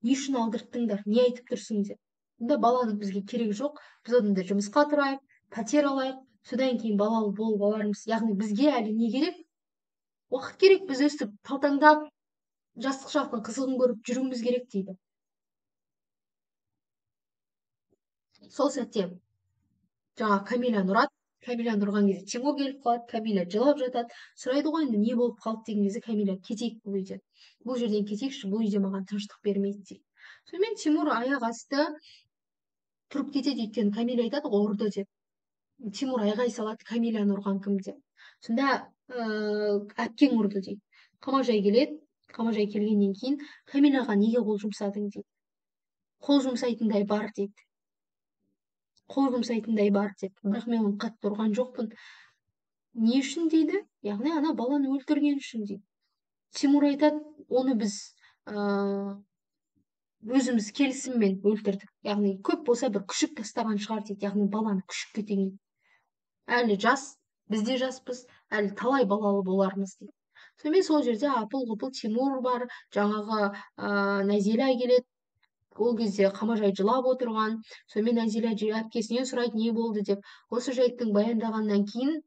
Speaker 1: не үшін алдырттыңдар, не айтып тұрсың деп. Сонда баланың бізге керек жоқ, біз одан жұмысқа тұрайық, пәтер алайық, содан кейін балалы болып алармыз. Яғни бізге әлі не керек? Уақыт керек, біз өстіп талтаңдап, жастық шақтың қызығын көріп жүруіміз керек дейді. Сол сәтте жаңа Камиланы ұрады. Камиланы ұрған кезде Тимур келіп қалады, Камила жылап жатады. Сұрайды ғой, енді не болып қалды деген кезде Камила, кетейік бұл үйден. Бұл жерден кетейікші, бұл үйде маған тыныштық бермейді дейді. Сонымен Тимур аяқ асты тұрып кетеді, өйткені Камила айтады ғой, ұрды деп. Тимур айғай салады, Камиланы ұрған кім деп. Сонда әпкең ұрды дейді. Қамажай келеді. Қамажай келгеннен кейін Камилаға неге қол жұмсадың дейді. Қол жұмсайтындай бар дейді. Қол жұмсайтындай бар деп. Бірақ мен оны қатты ұрған жоқпын. Не үшін дейді? Яғни ана баланы өлтірген үшін дейді. Тимур айтады, оны біз өзіміз келісіммен өлтірдік. Яғни көп болса бір күшік тастаған шығар дейді. Яғни баланы күшікке теңейді. Әлі жас, біз де жаспыз, әлі талай балалы болармыз дейді. Сонымен сол жерде апыл-ғұпыл Тимур бар, жаңағы Нәзила келеді. Ол кезде Қамажай жылап отырған. Сонымен Нәзила әпкесінен сұрайды, не болды деп. Осы жайттың баяндағаннан кейін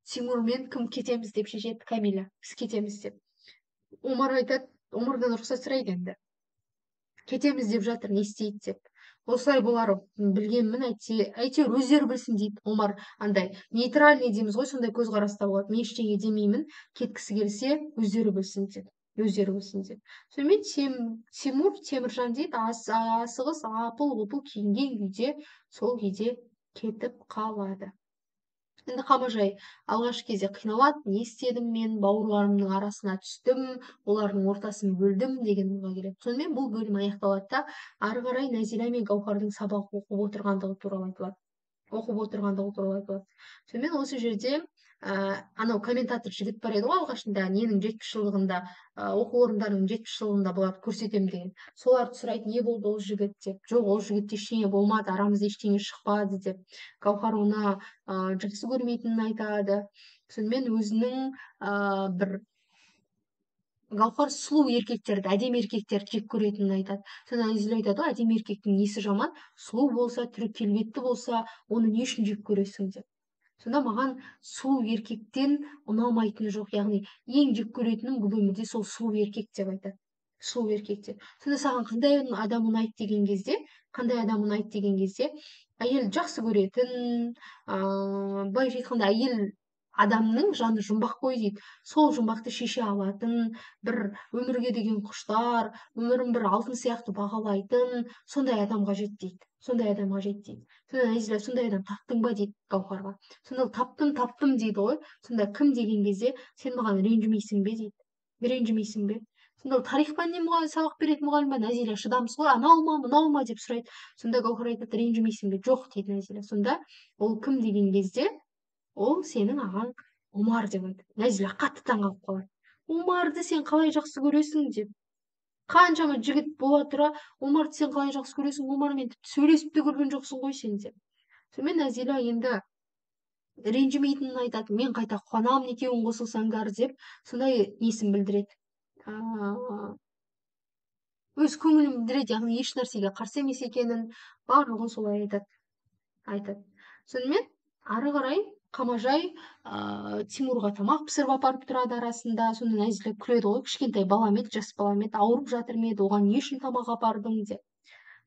Speaker 1: Тимурмен кім кетеміз деп шешеді Камила. Біз кетеміз деп. Омар айтады, Омардан рұқсат сұрайды енді. Кетеміз деп жатыр, не істейді деп. Осылай болар білгенмін, әйтеуір өздері білсін дейді. Омар андай нейтральный дейміз ғой, сондай көзқараста болады. Мен ештеңе демеймін, кеткісі келсе өздері білсін деп. Өздері білсін деп. Сонымен Тимур, Теміржан дейді, асығыс апыл-ғұпыл киінген күйде сол күйде кетіп қалады. Енді Қамажай алғашқы кезде қиналады, не істедім мен, бауырларымның арасына түстім, олардың ортасын бөлдім деген ойға келеді. Сонымен бұл бөлім аяқталады да, ары қарай Нәзила мен Гаухардың сабақ оқып отырғандығы туралы айтылады. Сонымен осы жерде анау комментатор жігіт бар еді ғой алғашында, ненің 70 жылдығында, оқу орындарының 70 жылдығында бұларды көрсетемін деген. Соларды сұрайды, не болды ол жігіт деп. Жоқ, ол жігітте ештеңе болмады, арамызда ештеңе шықпады деп. Гаухар оны жақсы көрмейтінін айтады. Сонымен өзінің бір Гаухар сұлу еркектерді, әдемі еркектерді жек көретінін айтады. Сонда Нәзила айтады ғой, әдемі еркектің несі жаман? Сұлу болса, түрі келбетті болса, оны не үшін жек көресің деп. Сонда маған сұлу еркектен ұнамайтыны жоқ, яғни ең жек көретінім бұл өмірде сол сұлу еркек деп айтады. Сұлу еркек деп. Сонда саған қандай адам ұнайды деген кезде, әйел жақсы көретін, былайша айтқанда әйел адамның жаны жұмбақ қой дейді. Сол жұмбақты шеше алатын, бір өмірге деген құштар, өмірін бір алтын сияқты бағалайтын, сондай адам қажет дейді. Сонда Нәзила, сондай адам таптың ба дейді Гаухарға. Сонда таптым дейді ғой. Сонда кім деген кезде, сен маған ренжімейсің бе дейді. Ренжімейсің бе? Сонда тарих пәнінен мұғалім сабақ беретін мұғалім ба? Нәзила шыдамсыз ғой, анау ма, мынау ма деп сұрайды. Сонда Гаухар айтады, ренжімейсің бе? Жоқ дейді Нәзила. Сонда ол кім деген кезде, ол сенің ағаң Омар деп айтады. Нәзила қатты таңғалып қалады. Омарды сен қалай жақсы көресің деп. Қаншама жігіт бола тұра, Омарды сен қалай жақсы көресің? Омармен тіпті сөйлесіп те көрген жоқсың ғой сен деп. Сонымен Нәзила енді ренжімейтінін айтады. Мен қайта қуанамын екеуің қосылсаңдар деп, сондай несін білдіреді. Өз көңілін білдіреді, яғни еш нәрсеге қарсы емес екенін, барлығын солай айтады. Сонымен ары қарай Қамажай Тимурға тамақ пісіріп апарып тұрады арасында. Сонда Нәзила күледі ғой, кішкентай балам еді, жас балам еді, ауырып жатыр ма еді, оған не үшін тамақ апардың деп.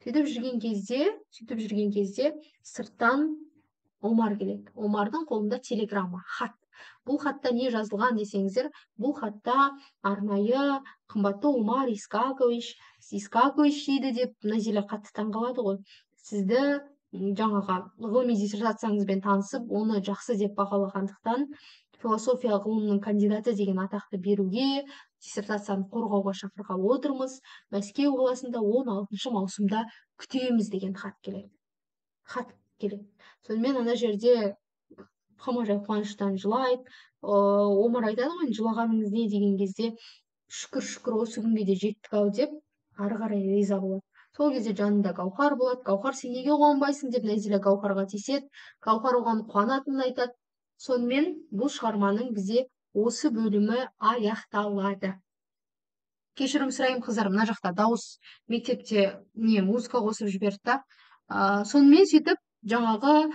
Speaker 1: Сөйтіп жүрген кезде сырттан Омар келеді. Омардың қолында телеграмма, хат. Бұл хатта не жазылған десеңіздер, бұл хатта арнайы қымбатты Омар Искакович дейді деп Назиля қатты таңғалады ғой. Сізді жаңағы ғылыми диссертацияңызбен танысып, оны жақсы деп бағалағандықтан философия ғылымының кандидаты деген атақты беруге, диссертацияны қорғауға шақырғалы отырмыз. Мәскеу қаласында 16 маусымда күтеміз деген хат келеді. Сонымен ана жерде Қамажай қуаныштан жылайды. Омар айтады ғой, жылағаныңыз не деген кезде, шүкір осы күнге де жеттік ау деп, ары қарай риза болады. Сол кезде жанында Гаухар болады. Гаухар, сен неге қуанбайсың деп Назиля Гаухарға тиіседі. Гаухар оған қуанатынын айтады. Сонымен бұл шығарманың бізде осы бөлімі аяқталады. Кешірім сұраймын қыздар, мына жақта дауыс мектепте музыка қосып жіберді да. Сонымен сөйтіп жаңағы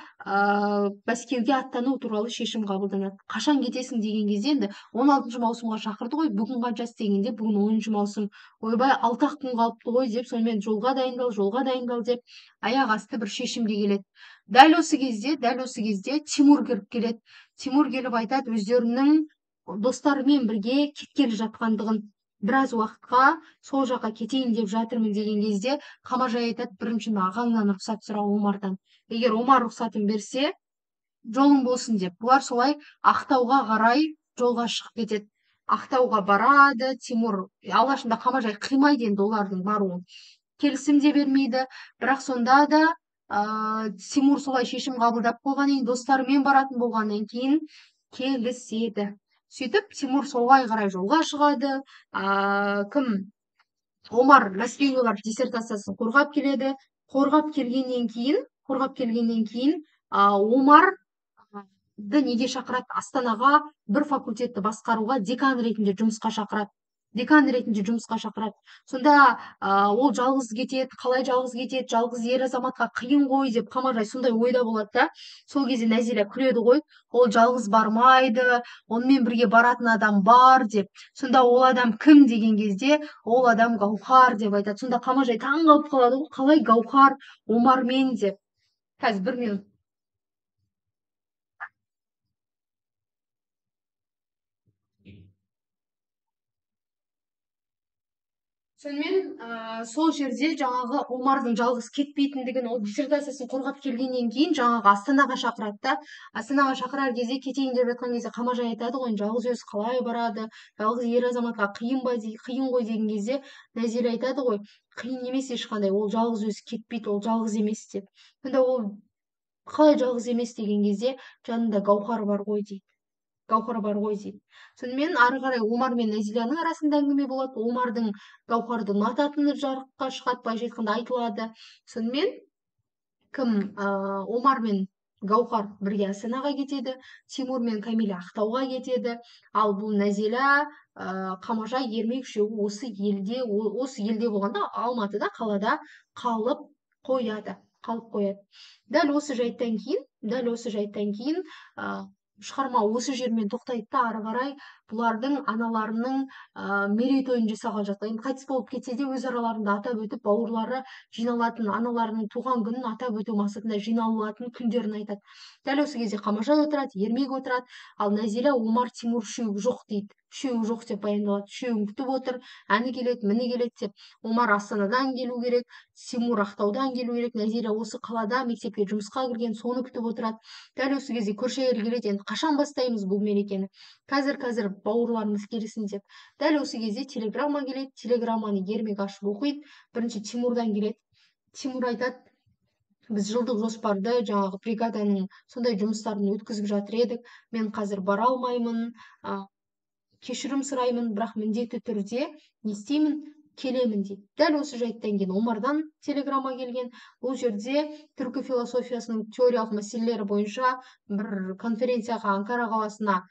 Speaker 1: Мәскеуге аттану туралы шешім қабылданады. Қашан кетесің деген кезде, енді 16 маусымға шақырды ғой, бүгін қаншасы дегенде, бүгін 10 маусым. Ойбай, 6 күн қалыпты ғой деп, сонымен жолға дайындал деп, аяқ асты бір шешімге келеді. Дәл осы кезде Тимур кіріп келеді. Тимур келіп айтады, өздерінің достарымен бірге кеткелі жатқандығын, біраз уақытқа сол жаққа кетейін деп жатырмын деген кезде, Қамажай айтады, біріншіден ағаңнан рұқсат сұра Омардан. Егер Омар рұқсатын берсе, жолың болсын деп. Бұлар солай Ақтауға қарай жолға шығып кетеді. Ақтауға барады, Тимур алғашында Қамажай қимайды енді олардың баруын. Келісім де бермейді, бірақ сонда да Тимур солай шешім қабылдап қойғаннан, достарымен баратын болғаннан кейін келіседі. Сөйтіп, Тимур солай қарай жолға шығады. Омар Мәскеуге барып диссертациясын қорғап келеді. Қорғап келгеннен кейін Омарды неге шақырады? Астанаға бір факультетті басқаруға декан ретінде жұмысқа шақырады. Сонда ол жалғыз кетеді, қалай жалғыз кетеді, жалғыз ер азаматқа қиын ғой деп Қамажай сондай ойда болады да. Сол кезде Назиля күледі ғой, ол жалғыз бармайды, онымен бірге баратын адам бар деп. Сонда ол адам кім деген кезде, ол адам Гаухар деп айтады. Сонда Қамажай таң қалып қалады ғой, қалай Гаухар Омармен деп. Қазір 1 минут. Сонымен сол жерде жаңағы Омардың жалғыз кетпейтіндігін, ол диссертациясын қорғап келгеннен кейін жаңағы Астанаға шақырады да. Астанаға шақырар кезде, кетейін деп жатқан кезде Қамажай айтады ғой, жалғыз өзі қалай барады, жалғыз ер азаматқа қиын ғой деген кезде, Назиля айтады ғой, қиын емес ешқандай, ол жалғыз өзі кетпейді, ол жалғыз емес деп. Сонда ол қалай жалғыз емес деген кезде, жанында Гаухар бар ғой дейді. Сонымен ары қарай Омар мен Назиляның арасында әңгіме болады. Омардың Гаухарды ұнататыны жарыққа шығады, былайша айтқанда айтылады. Сонымен Омар мен Гаухар бірге Астанаға кетеді, Тимур мен Камиля Ақтауға кетеді. Ал бұл Назиля, Қамажай, Ермек үшеуі осы елде болғанда, Алматыда, қалада қалып қояды. Дәл осы жайттан кейін шығарма осы жермен тоқтайды да, ары қарай бұлардың аналарының мерейтойын жасаған жақта. Енді қайтыс болып кетсе де өз араларында атап өтіп, бауырлары жиналатын, аналарының туған күнін атап өту мақсатында жиналатын күндерін айтады. Дәл осы кезде Қамажай отырады, Ермек отырады, ал Назиля, Омар, Тимур үшеуі жоқ дейді. Үшеуі жоқ деп баяндалады. Үшеуін күтіп отыр, әні келеді, міне келеді деп. Омар Астанадан келу керек, Тимур Ақтаудан келу керек, Назиля осы қалада мектепке жұмысқа кірген, соны күтіп отырады. Дәл осы кезде көрші әйел келеді, енді қашан бастаймыз бұл мерекені? Қазір бауырларымыз келсін деп. Дәл осы кезде телеграмма келеді, телеграмманы Ермек ашып оқиды. Бірінші Тимурдан келеді. Тимур айтады, біз жылдық жоспарды, жаңағы бригаданың сондай жұмыстарын өткізіп жатыр едік. Мен қазір бара алмаймын, кешірім сұраймын, бірақ міндетті түрде не істеймін? Келемін дейді. Дәл осы жайттан кейін Омардан телеграмма келген. Бұл жерде түркі философиясының теориялық мәселелері бойынша бір конференцияға Анкара қаласына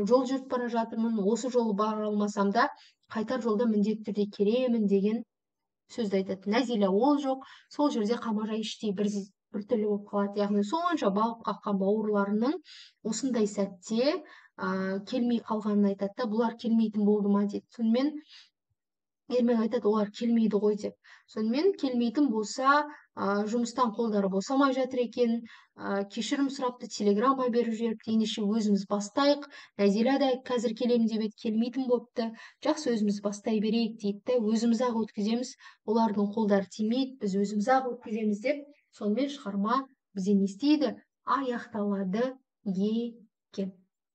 Speaker 1: жол жүріп бара жатырмын. Осы жолы бара алмасам да, қайтар жолда міндетті түрде келемін деген сөзді айтады. Назиля ол жоқ. Сол жерде Қамажай іштей бір түрлі болып қалады. Яғни сонша бағып қаққан бауырларының осындай сәтте келмей қалғанын айтады да, бұлар келмейтін болды ма дейді. Сонымен ермек айтады олар келмейді ғой деп. Сонымен келмейтін болса, жұмыстан қолдары босамай жатыр екен, кешірім сұрапты, телеграмма беріп жіберіпті, ендеше өзіміз бастайық. Нәзила да қазір келемін деп еді, келмейтін болыпты. Жақсы, өзіміз бастай берейік дейді, өзіміз ақ өткіземіз, олардың қолдары тимейді, біз өзіміз ақ өткіземіз деп. Сонымен шығарма бізде не істейді? Аяқталады екен.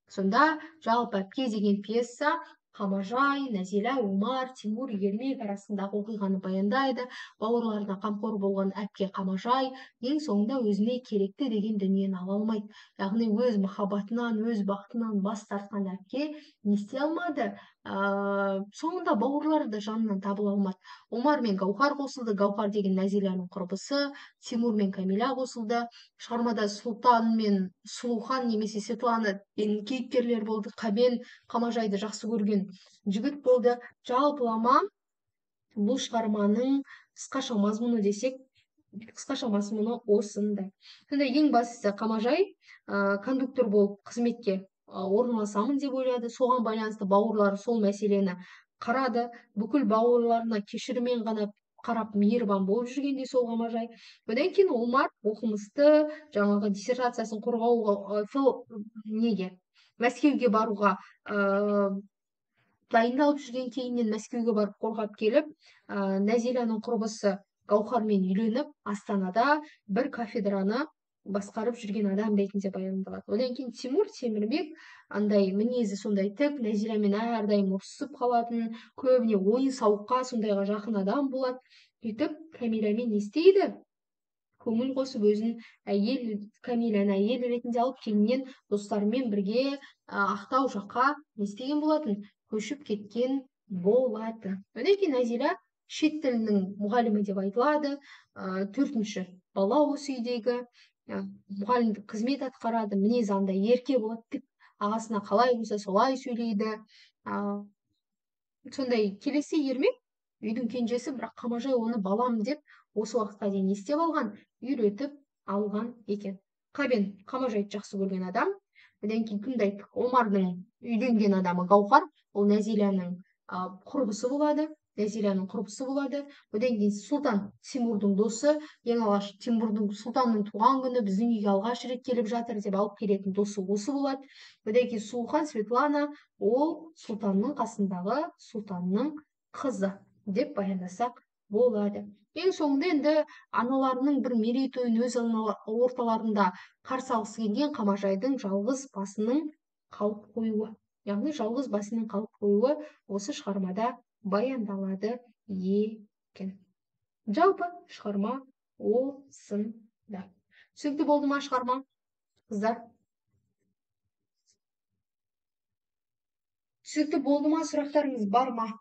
Speaker 1: Сонда жалпы әпке деген пьеса Қамажай, Нәзила, Омар, Тимур, Ермек арасындағы оқиғаны баяндайды. Бауырларына қамқор болған әпке Қамажай ең соңында өзіне керекті деген дүниені ала алмайды. Яғни өз махаббатынан, өз бақытынан бас тартқан әпке не істей алмады? Соңында бауырлары да жанынан табыла алмады. Омар мен Гаухар қосылды. Гаухар деген Нәзиланың құрбысы, Тимур мен Камиля қосылды. Шығармада Сұлтан мен Сұлухан немесе Светлана деген кейіпкерлер болды. Қабен Қамажайды жақсы көрген жігіт болды. Жалпылама бұл шығарманың қысқаша мазмұны десек, қысқаша мазмұны осындай. Сонда ең бастысы Қамажай кондуктор болып қызметке орналасамын деп ойлады. Соған байланысты бауырлары сол мәселені қарады. Бүкіл бауырларына кешіріммен ғана қарап мейірбан болып жүргенде сол Қамажай. Одан кейін Омар оқымысты, жаңағы диссертациясын қорғауға Мәскеуге баруға дайындалып жүрген, кейіннен Мәскеуге барып қорғап келіп, Нәзиланың құрбысы Гаухармен үйленіп, Астанада бір кафедраны басқарып жүрген адам ретінде баяндалады. Одан кейін Тимур Темірбек андай мінезі сондай тік, Нәзиламен әрдайым ұрсысып қалатын, көбіне ойын сауыққа сондайға жақын адам болады. Сөйтіп Камилямен не істейді? Көңіл қосып өзін Камиляны әйел ретінде алып, кейіннен достарымен бірге Ақтау жаққа не істеген болатын? Көшіп кеткен болады. Одан кейін Нәзила шет тілінің мұғалімі деп айтылады. 4-ші бала осы үйдегі, мұғалімдік қызмет атқарады, мінезі андай ерке болады, ағасына қалай болса солай сөйлейді. Сондай келесі Ермек үйдің кенжесі, бірақ Қамажай оны балам деп осы уақытқа дейін естеп алған, үйретіп алған екен. Қабен Қамажайды жақсы көрген адам. Одан кейін кімді айттық? Омардың үйленген адамы Гаухар, ол Нәзиланың құрбысы болады. Одан кейін Сұлтан Тимурдың досы, ең алғаш Сұлтанның туған күні біздің үйге алғаш рет келіп жатыр деп алып келетін досы осы болады. Одан кейін Сұлухан Светлана, ол Сұлтанның қасындағы Сұлтанның қызы деп баяндасақ болады. Ең соңында енді аналарының бір мерейтойын өз орталарында қарсы алғысы келген Қамажайдың жалғыз басының қалып қоюы. Яғни жалғыз басының қалып қоюы осы шығармада баяндалады екен. Жалпы шығарма осында. Түсінікті болды ма шығарма, қыздар? Түсінікті болды ма? Сұрақтарыңыз бар ма?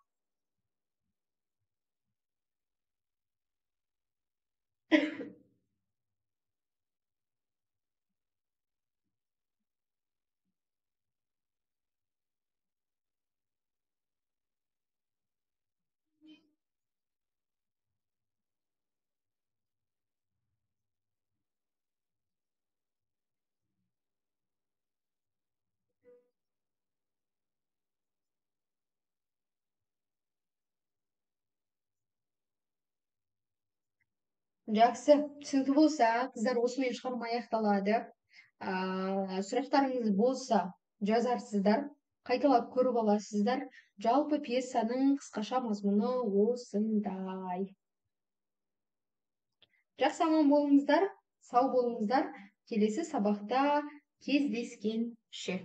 Speaker 1: Жақсы, түсінікті болса, қыздар, осымен шығарма аяқталады. Сұрақтарыңыз болса жазарсыздар, қайталап көріп аласыздар. Жалпы пьесаның қысқаша мазмұны осындай. Жақсы, аман болыңыздар, сау болыңыздар. Келесі сабақта кездескенше.